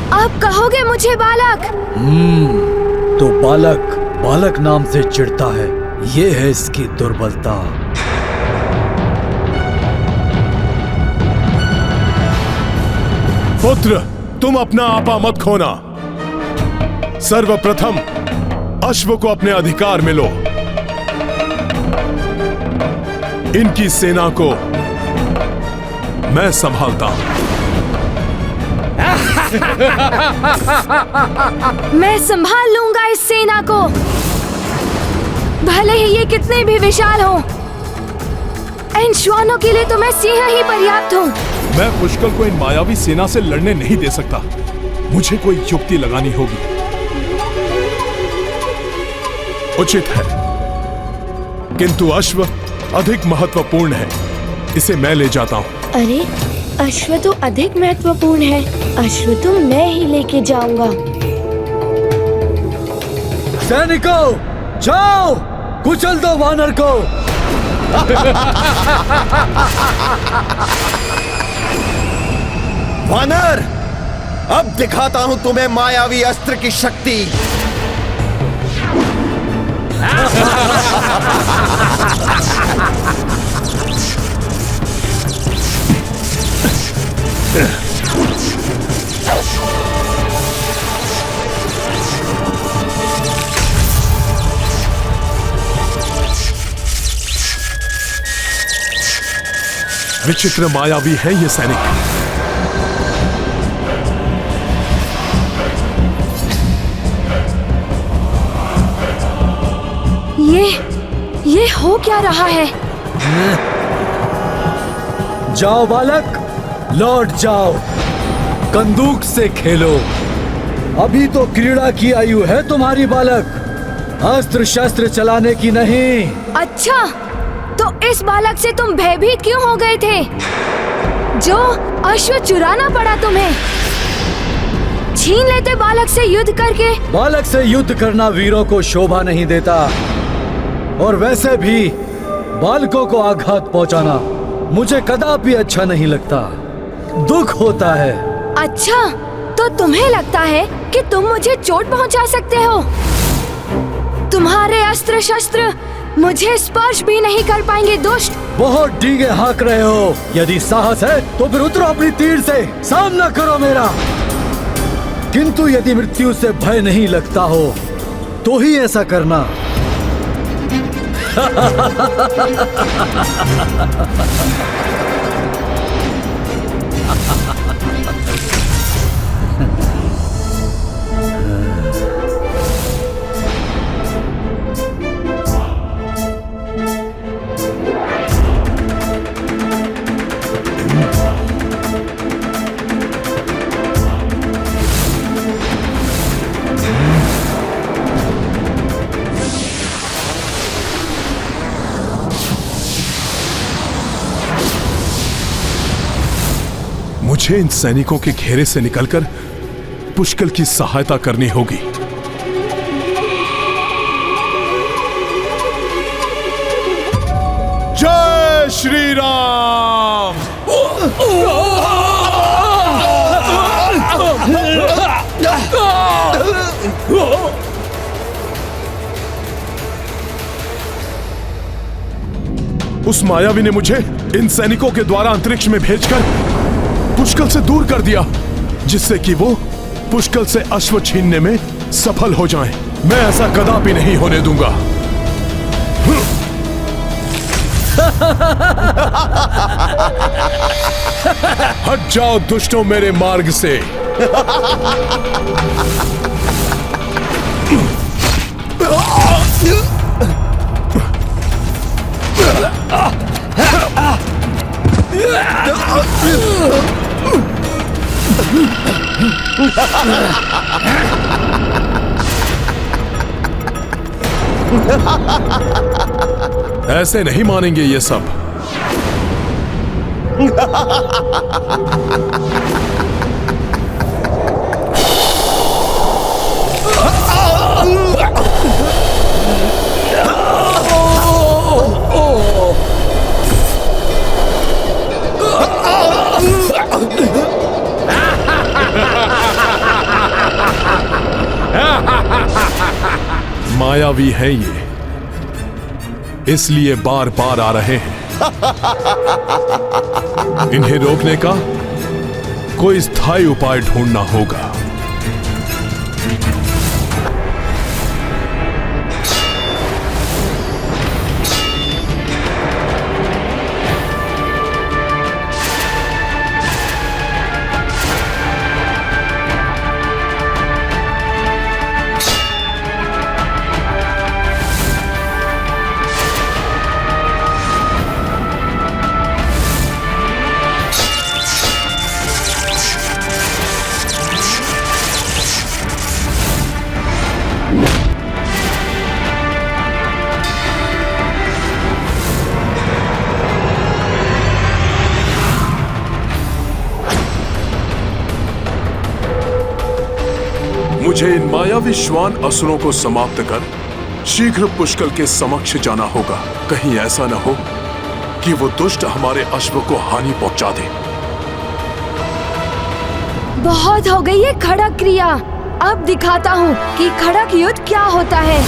आप कहोगे मुझे बालक? तो बालक बालक नाम से चिढ़ता है, ये है इसकी दुर्बलता। पुत्र, तुम अपना आपा मत खोना। सर्वप्रथम अश्व को अपने अधिकार में लो। इनकी सेना को मैं संभालता हूं। मैं संभाल लूंगा इस सेना को, भले ही ये कितने भी विशाल हो। इन श्वानों के लिए तो मैं सिंह ही पर्याप्त हूँ। मैं पुष्कल को इन मायावी सेना से लड़ने नहीं दे सकता। मुझे कोई युक्ति लगानी होगी। उचित है, किंतु अश्व अधिक महत्वपूर्ण है। इसे मैं ले जाता हूँ। अरे, अश्व तो अधिक महत्वपूर्ण है। अश्व तो मैं ही लेके जाऊंगा। सैनिकों, जाओ, कुचल दो वानर को। वानर, अब दिखाता हूं तुम्हें मायावी अस्त्र की शक्ति। विचित्र मायावी है ये सैनिक। ये हो क्या रहा है? जाओ बालक, लौट जाओ, कंदूक से खेलो। अभी तो क्रीड़ा की आयु है तुम्हारी बालक, अस्त्र शस्त्र चलाने की नहीं। अच्छा, तो इस बालक से तुम भयभीत क्यों हो गए थे? जो अश्व चुराना पड़ा तुम्हें। छीन लेते बालक से युद्ध करके। बालक से युद्ध करना वीरों को शोभा नहीं देता, और वैसे भी बालकों को आघात पहुंचाना मुझे कदापि अच्छा नहीं लगता। दुख होता है। अच्छा, तो तुम्हें लगता है कि तुम मुझे चोट पहुंचा सकते हो? तुम्हारे अस्त्र शस्त्र मुझे स्पर्श भी नहीं कर पाएंगे दुष्ट। बहुत डींगे हाँक रहे हो। यदि साहस है तो फिर उतरो अपनी तीर से, सामना करो मेरा। किंतु यदि मृत्यु से भय नहीं लगता हो तो ही ऐसा करना। मुझे इन सैनिकों के घेरे से निकलकर पुष्कल की सहायता करनी होगी। जय श्री राम। उस मायावी ने मुझे इन सैनिकों के द्वारा अंतरिक्ष में भेजकर पुष्कल से दूर कर दिया, जिससे कि वो पुष्कल से अश्व छीनने में सफल हो जाएं। मैं ऐसा कदापि नहीं होने दूंगा। हट जाओ दुष्टों मेरे मार्ग से। ऐसे नहीं मानेंगे ये सब। मायावी है ये, इसलिए बार बार आ रहे हैं। इन्हें रोकने का कोई स्थायी उपाय ढूंढना होगा। मुझे इन मायावी श्वान असुरों को समाप्त कर शीघ्र पुष्कल के समक्ष जाना होगा। कहीं ऐसा न हो कि वो दुष्ट हमारे अश्व को हानि पहुंचा दे। बहुत हो गई ये खड़क क्रिया। अब दिखाता हूँ कि खड़क युद्ध क्या होता है।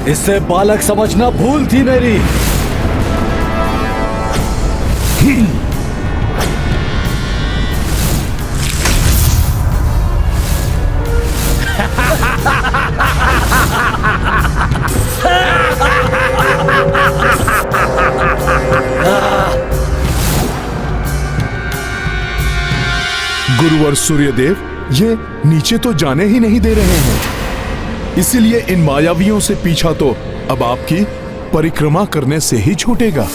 इससे बालक समझना भूल थी मेरी। गुरुवर सूर्यदेव, ये नीचे तो जाने ही नहीं दे रहे हैं। इसीलिए इन मायावियों से पीछा तो अब आपकी परिक्रमा करने से ही छूटेगा।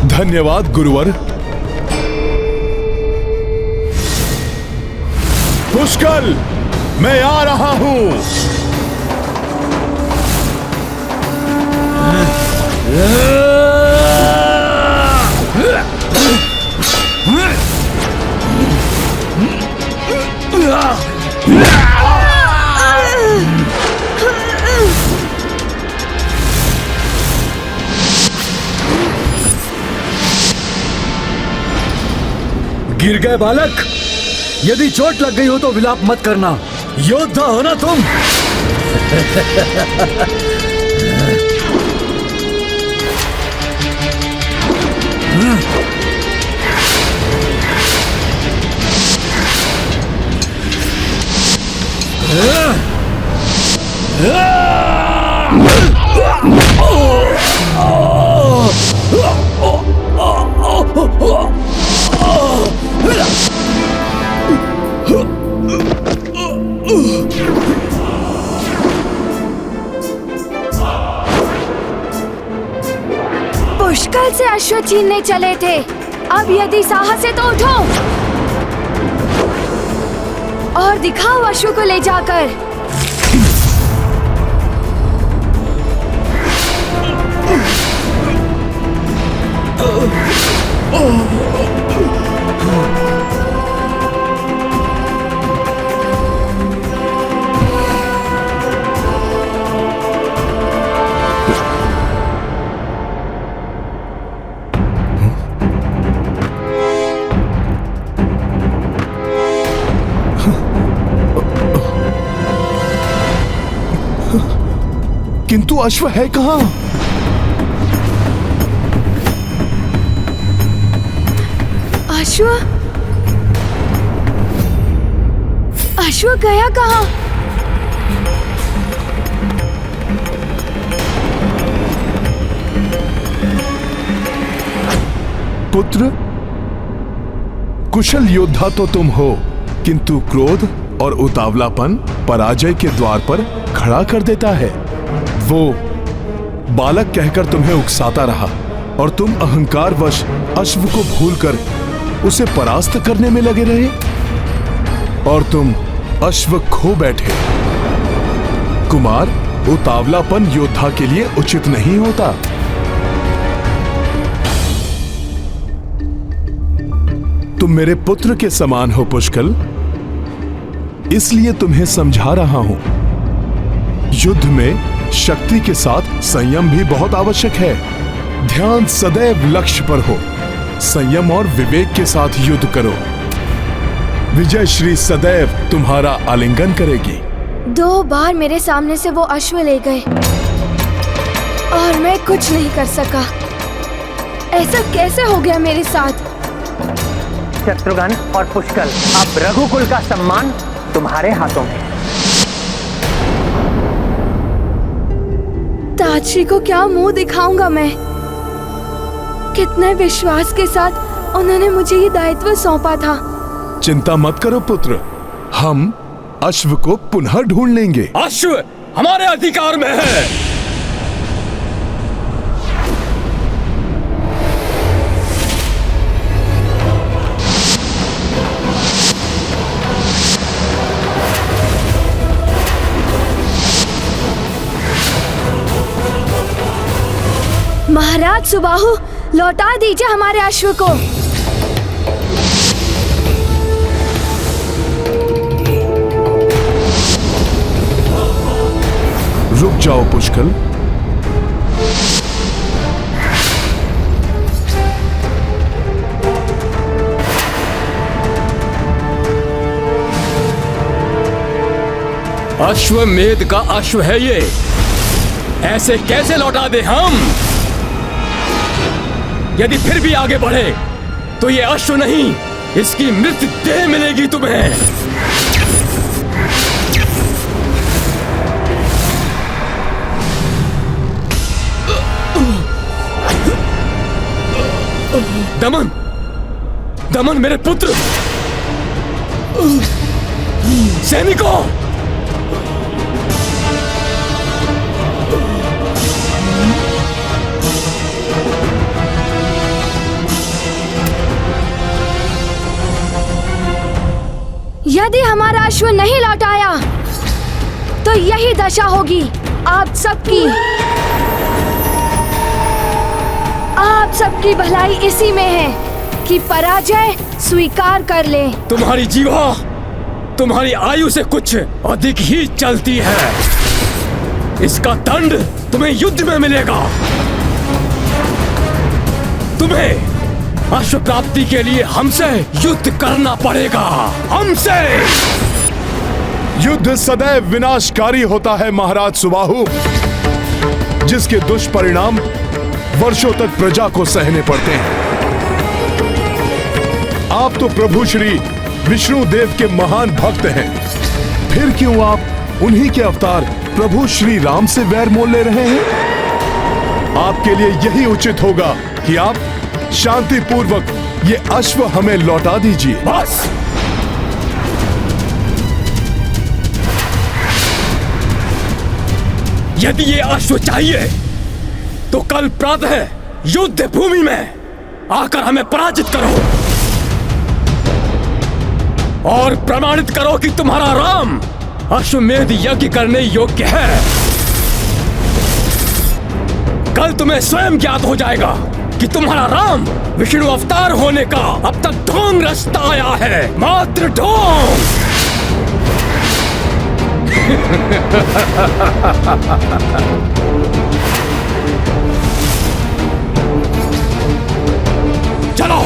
धन्यवाद गुरुवर। पुष्कल, मैं आ रहा हूं। गिर गए बालक। यदि चोट लग गई हो तो विलाप मत करना। योद्धा हो ना तुम। पुष्कल से अश्व छीनने चले थे, अब यदि साहस है तो उठो और दिखाओ अश्व को ले जाकर। किंतु अश्व है कहाँ? अश्व? अश्व गया कहाँ? पुत्र, कुशल योद्धा तो तुम हो, किंतु क्रोध और उतावलापन पराजय के द्वार पर खड़ा कर देता है। वो बालक कहकर तुम्हें उकसाता रहा और तुम अहंकारवश अश्व को भूलकर उसे परास्त करने में लगे रहे और तुम अश्व खो बैठे। कुमार, उतावलापन योद्धा के लिए उचित नहीं होता। तुम मेरे पुत्र के समान हो पुष्कल, इसलिए तुम्हें समझा रहा हूं। युद्ध में शक्ति के साथ संयम भी बहुत आवश्यक है। ध्यान सदैव लक्ष्य पर हो। संयम और विवेक के साथ युद्ध करो। विजय श्री सदैव तुम्हारा आलिंगन करेगी। 2 बार मेरे सामने से वो अश्व ले गए और मैं कुछ नहीं कर सका। ऐसा कैसे हो गया मेरे साथ? शत्रुघ्न और पुष्कल, अब रघुकुल का सम्मान तुम्हारे हाथों में। ताजश्री को क्या मुंह दिखाऊंगा मैं? कितने विश्वास के साथ उन्होंने मुझे ये दायित्व सौंपा था। चिंता मत करो पुत्र, हम अश्व को पुनः ढूंढ लेंगे। अश्व हमारे अधिकार में है। महाराज सुबाहु, लौटा दीजिए हमारे अश्व को। रुक जाओ पुष्कल। अश्वमेध का अश्व है ये, ऐसे कैसे लौटा दे हम? यदि फिर भी आगे बढ़े तो ये अश्व नहीं, इसकी मृत देह मिलेगी तुम्हें। दमन, दमन मेरे पुत्र, सैनिकों, यदि हमारा अश्व नहीं लौटाया तो यही दशा होगी आप सबकी। आप सबकी भलाई इसी में है कि पराजय स्वीकार कर ले। तुम्हारी जीवा तुम्हारी आयु से कुछ अधिक ही चलती है। इसका दंड तुम्हें युद्ध में मिलेगा। तुम्हें अश्व प्राप्ति के लिए हमसे युद्ध करना पड़ेगा। हमसे। युद्ध सदैव विनाशकारी होता है महाराज सुबाहु, जिसके दुष्परिणाम वर्षों तक प्रजा को सहने पड़ते हैं। आप तो प्रभु श्री विष्णु देव के महान भक्त हैं, फिर क्यों आप उन्हीं के अवतार प्रभु श्री राम से वैर मोल ले रहे हैं? आपके लिए यही उचित होगा कि आप शांतिपूर्वक ये अश्व हमें लौटा दीजिए। बस, यदि ये अश्व चाहिए तो कल प्रातः युद्ध भूमि में आकर हमें पराजित करो और प्रमाणित करो कि तुम्हारा राम अश्वमेध यज्ञ करने योग्य है। कल तुम्हें स्वयं ज्ञात हो जाएगा कि तुम्हारा राम विष्णु अवतार होने का अब तक ढोंग रचता आया है, मात्र ढोंग। चलो।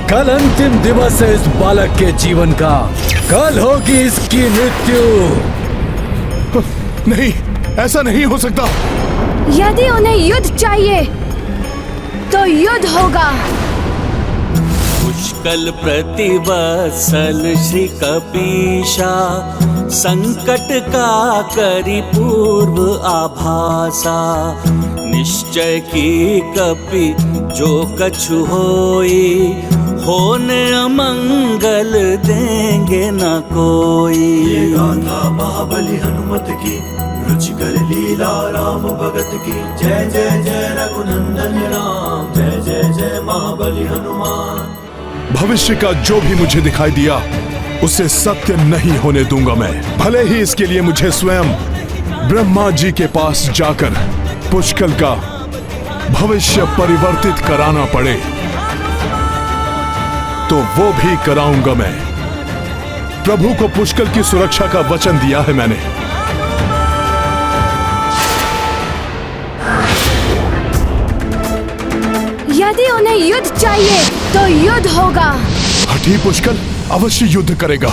कल अंतिम दिवस है इस बालक के जीवन का, कल होगी इसकी मृत्यु। नहीं, ऐसा नहीं हो सकता। यदि उन्हें युद्ध चाहिए तो युद्ध होगा। पुष्कल प्रतिवत्सल श्री कपीशा, संकट का करी पूर्व आभासा। निश्चय की कपि जो कछु होई, होने अमंगल देंगे न कोई। ये गाथा महाबली हनुमत की, रुचिकर लीला राम भगत की। जय जय जय रघुनंदन राम, जय जय जय महाबली हनुमान। भविष्य का जो भी मुझे दिखाई दिया उसे सत्य नहीं होने दूंगा मैं, भले ही इसके लिए मुझे स्वयं ब्रह्मा जी के पास जाकर पुष्कल का भविष्य परिवर्तित कराना पड़े तो वो भी कराऊंगा मैं। प्रभु को पुष्कल की सुरक्षा का वचन दिया है मैंने। यदि उन्हें युद्ध चाहिए तो युद्ध होगा। हठी पुष्कल अवश्य युद्ध करेगा।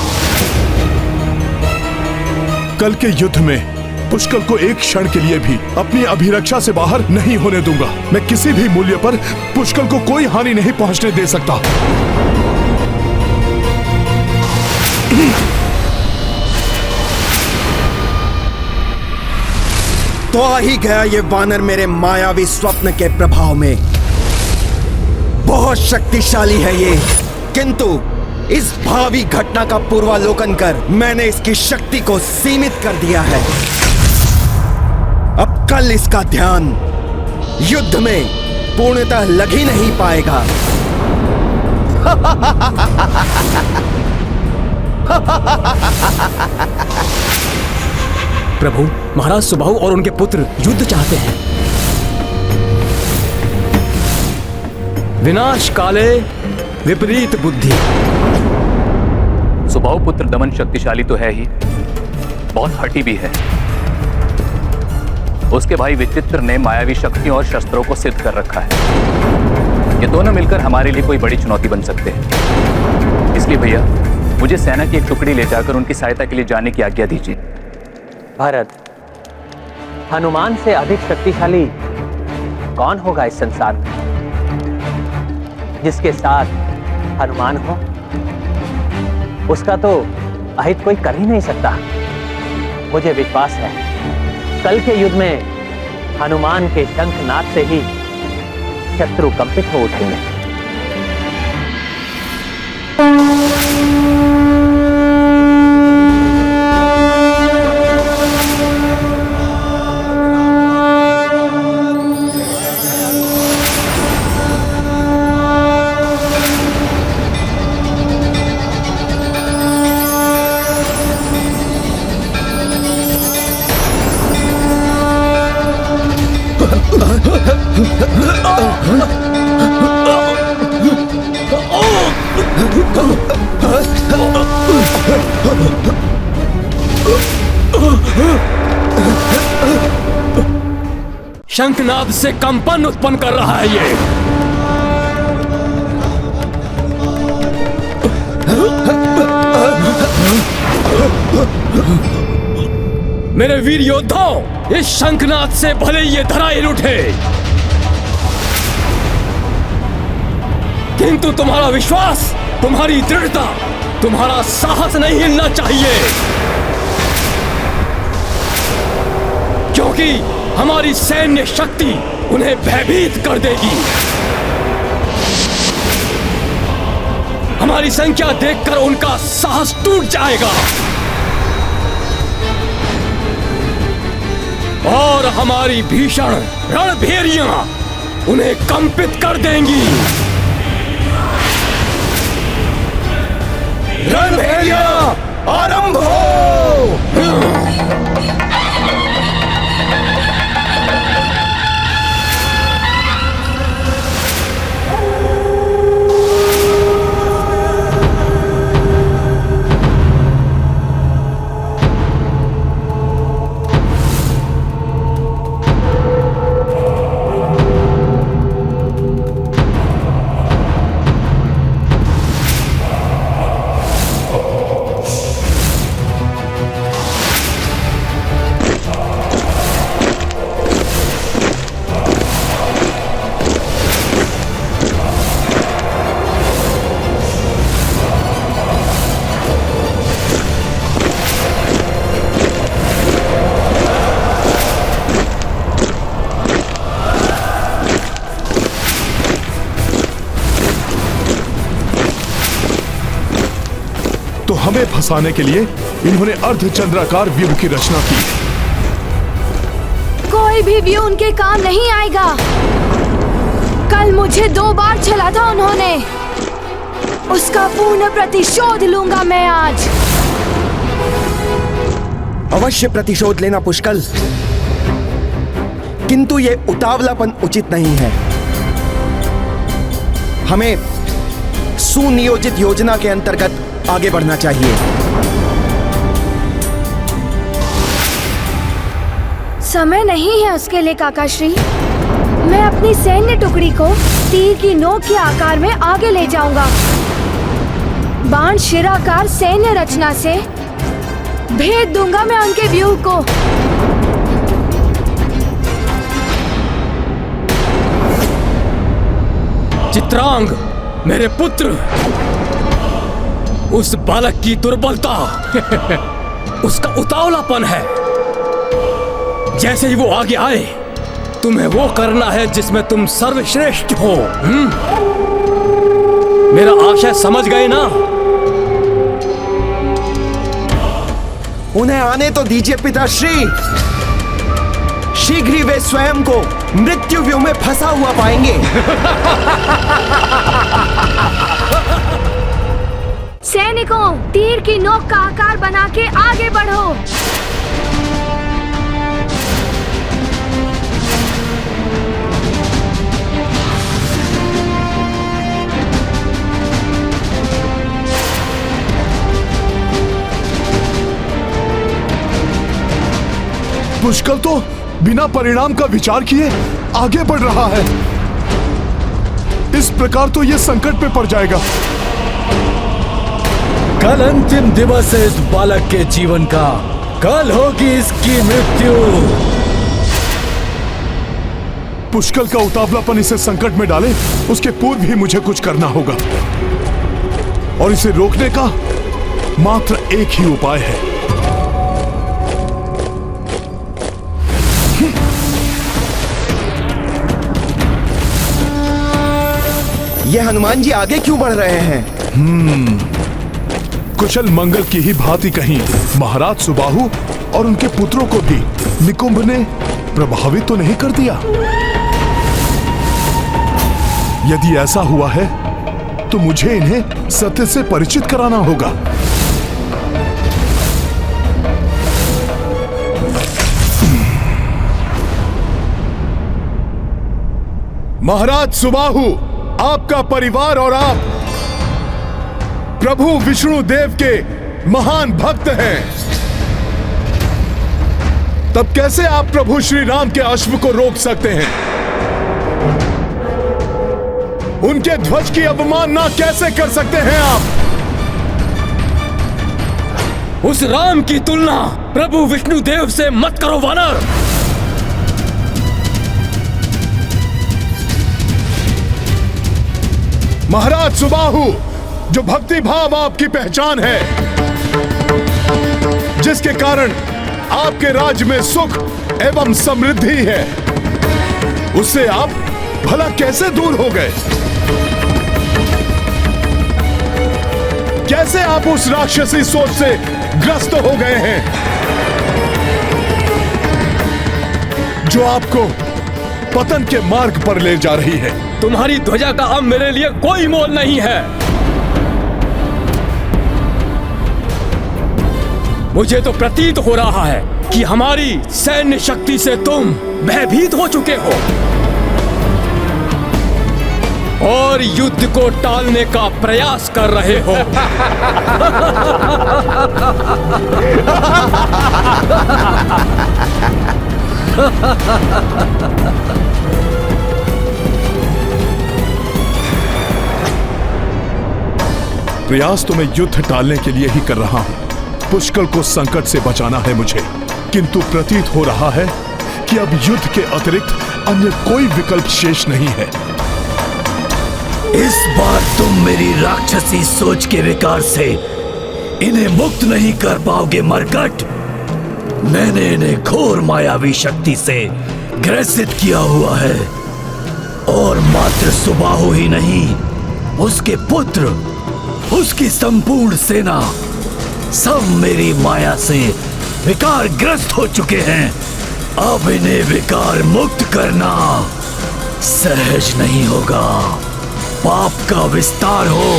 कल के युद्ध में पुष्कल को एक क्षण के लिए भी अपनी अभिरक्षा से बाहर नहीं होने दूंगा। मैं किसी भी मूल्य पर पुष्कल को कोई हानि नहीं पहुंचने दे सकता। तो आ ही गया ये वानर मेरे मायावी स्वप्न के प्रभाव में। बहुत शक्तिशाली है ये, किंतु इस भावी घटना का पूर्वालोकन कर मैंने इसकी शक्ति को सीमित कर दिया है। अब कल इसका ध्यान युद्ध में पूर्णतः लग ही नहीं पाएगा। प्रभु, महाराज सुबाहु और उनके पुत्र युद्ध चाहते हैं। विनाश काले विपरीत बुद्धि। सुबाहु पुत्र दमन शक्तिशाली तो है ही, बहुत हठी भी है। उसके भाई विचित्र ने मायावी शक्तियों और शस्त्रों को सिद्ध कर रखा है। ये दोनों मिलकर हमारे लिए कोई बड़ी चुनौती बन सकते हैं। इसलिए भैया, मुझे सेना की एक टुकड़ी ले जाकर उनकी सहायता के लिए जाने की आज्ञा दीजिए। भरत, हनुमान से अधिक शक्तिशाली कौन होगा इस संसार में? जिसके साथ हनुमान हो उसका तो अहित कोई कर ही नहीं सकता। मुझे विश्वास है कल के युद्ध में हनुमान के शंखनाद से ही शत्रु कंपित हो उठेंगे। शंखनाद से कंपन उत्पन्न कर रहा है ये। मेरे वीर योद्धाओं, इस शंखनाद से भले ये धराइल उठे, किंतु तुम्हारा विश्वास, तुम्हारी दृढ़ता, तुम्हारा साहस नहीं हिलना चाहिए, क्योंकि हमारी सैन्य शक्ति उन्हें भयभीत कर देगी। हमारी संख्या देखकर उनका साहस टूट जाएगा और हमारी भीषण रणभेरियां उन्हें कंपित कर देंगी। रणभेरियां आरंभ हो। तो हमें फंसाने के लिए इन्होंने अर्धचंद्राकार व्यूह की रचना की। कोई भी व्यूह उनके काम नहीं आएगा। कल मुझे 2 बार छला था उन्होंने, उसका पूर्ण प्रतिशोध लूंगा मैं आज। अवश्य प्रतिशोध लेना पुष्कल, किंतु ये उतावलापन उचित नहीं है। हमें सुनियोजित योजना के अंतर्गत आगे बढ़ना चाहिए। समय नहीं है उसके लिए काकाश्री। मैं अपनी सैन्य टुकड़ी को तीर की नोक के आकार में आगे ले जाऊंगा। बाण शिराकार सैन्य रचना से भेद दूंगा मैं उनके व्यूह को। चित्रांग, मेरे पुत्र, उस बालक की दुर्बलता उसका उतावलापन है। जैसे ही वो आगे आए, तुम्हें वो करना है जिसमें तुम सर्वश्रेष्ठ हो। मेरा आशय समझ गए ना? उन्हें आने तो दीजिए पिताश्री। शीघ्र ही वे स्वयं को मृत्यु व्यूह में फंसा हुआ पाएंगे। सैनिकों, तीर की नोक का आकार बना के आगे बढ़ो। पुष्कल तो बिना परिणाम का विचार किए आगे बढ़ रहा है। इस प्रकार तो यह संकट में पड़ जाएगा। कल अंतिम दिवस है इस बालक के जीवन का। कल होगी इसकी मृत्यु। पुष्कल का उतावलापन इसे संकट में डाले, उसके पूर्व ही मुझे कुछ करना होगा। और इसे रोकने का मात्र एक ही उपाय है। ये हनुमान जी आगे क्यों बढ़ रहे हैं? कुशल मंगल की ही भांति कहीं महाराज सुबाहु और उनके पुत्रों को भी निकुंभ ने प्रभावित तो नहीं कर दिया? यदि ऐसा हुआ है तो मुझे इन्हें सत्य से परिचित कराना होगा। महाराज सुबाहु, आपका परिवार और आप प्रभु विष्णु देव के महान भक्त हैं। तब कैसे आप प्रभु श्री राम के अश्व को रोक सकते हैं? उनके ध्वज की अवमानना कैसे कर सकते हैं आप? उस राम की तुलना प्रभु विष्णु देव से मत करो वानर। महाराज सुबाहु, जो भक्ति भाव आपकी पहचान है, जिसके कारण आपके राज्य में सुख एवं समृद्धि है, उससे आप भला कैसे दूर हो गए? कैसे आप उस राक्षसी सोच से ग्रस्त हो गए हैं जो आपको पतन के मार्ग पर ले जा रही है? तुम्हारी ध्वजा का अब मेरे लिए कोई मोल नहीं है। मुझे तो प्रतीत हो रहा है कि हमारी सैन्य शक्ति से तुम भयभीत हो चुके हो और युद्ध को टालने का प्रयास कर रहे हो। प्रयास तो मैं युद्ध टालने के लिए ही कर रहा हूं। पुष्कर को संकट से बचाना है मुझे, किंतु प्रतीत हो रहा है कि अब युद्ध के अतिरिक्त अन्य कोई विकल्प शेष नहीं है। इस बार तुम मेरी राक्षसी सोच के विकार से इन्हें मुक्त नहीं कर पाओगे मरकट। मैंने इन्हें घोर मायावी शक्ति से ग्रसित किया हुआ है और मात्र सुबाहु ही नहीं, उसके पुत्र, उसकी संपूर्ण सेना सब मेरी माया से विकार ग्रस्त हो चुके हैं। अब इन्हें विकार मुक्त करना सहज नहीं होगा। पाप का विस्तार हो,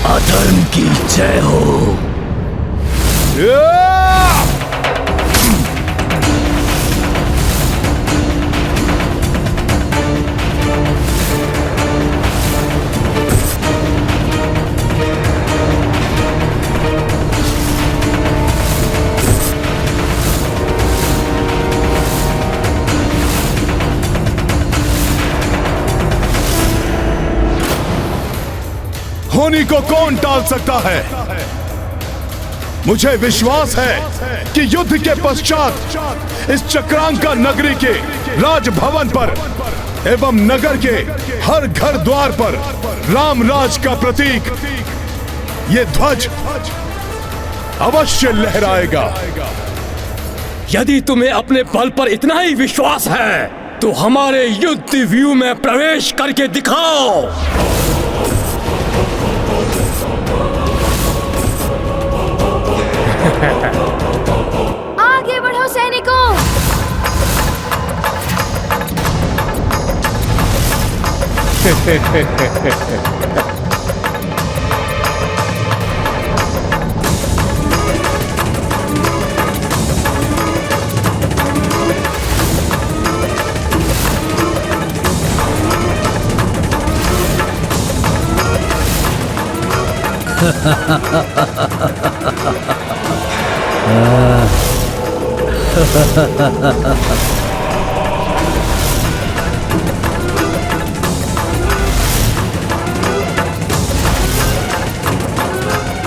अधर्म की जय हो। होनी को कौन टाल सकता है? मुझे विश्वास है कि युद्ध के पश्चात इस चक्रांका नगरी के राजभवन पर एवं नगर के हर घर द्वार पर राम राज का प्रतीक, ये ध्वज अवश्य लहराएगा। यदि तुम्हें अपने बल पर इतना ही विश्वास है तो हमारे युद्ध व्यू में प्रवेश करके दिखाओ। आगे बढ़ो सैनिकों।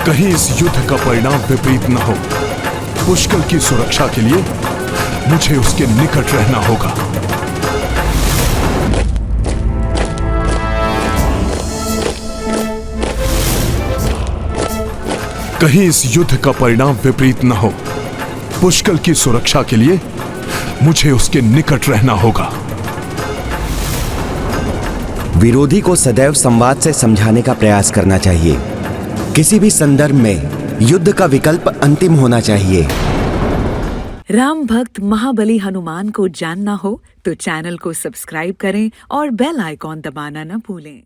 कहीं इस युद्ध का परिणाम विपरीत न हो। पुष्कर की सुरक्षा के लिए मुझे उसके निकट रहना होगा। कहीं इस युद्ध का परिणाम विपरीत न हो। पुष्कर की सुरक्षा के लिए मुझे उसके निकट रहना होगा। विरोधी को सदैव संवाद से समझाने का प्रयास करना चाहिए। किसी भी संदर्भ में युद्ध का विकल्प अंतिम होना चाहिए। राम भक्त महाबली हनुमान को जानना हो तो चैनल को सब्सक्राइब करें और बेल आइकॉन दबाना न भूलें।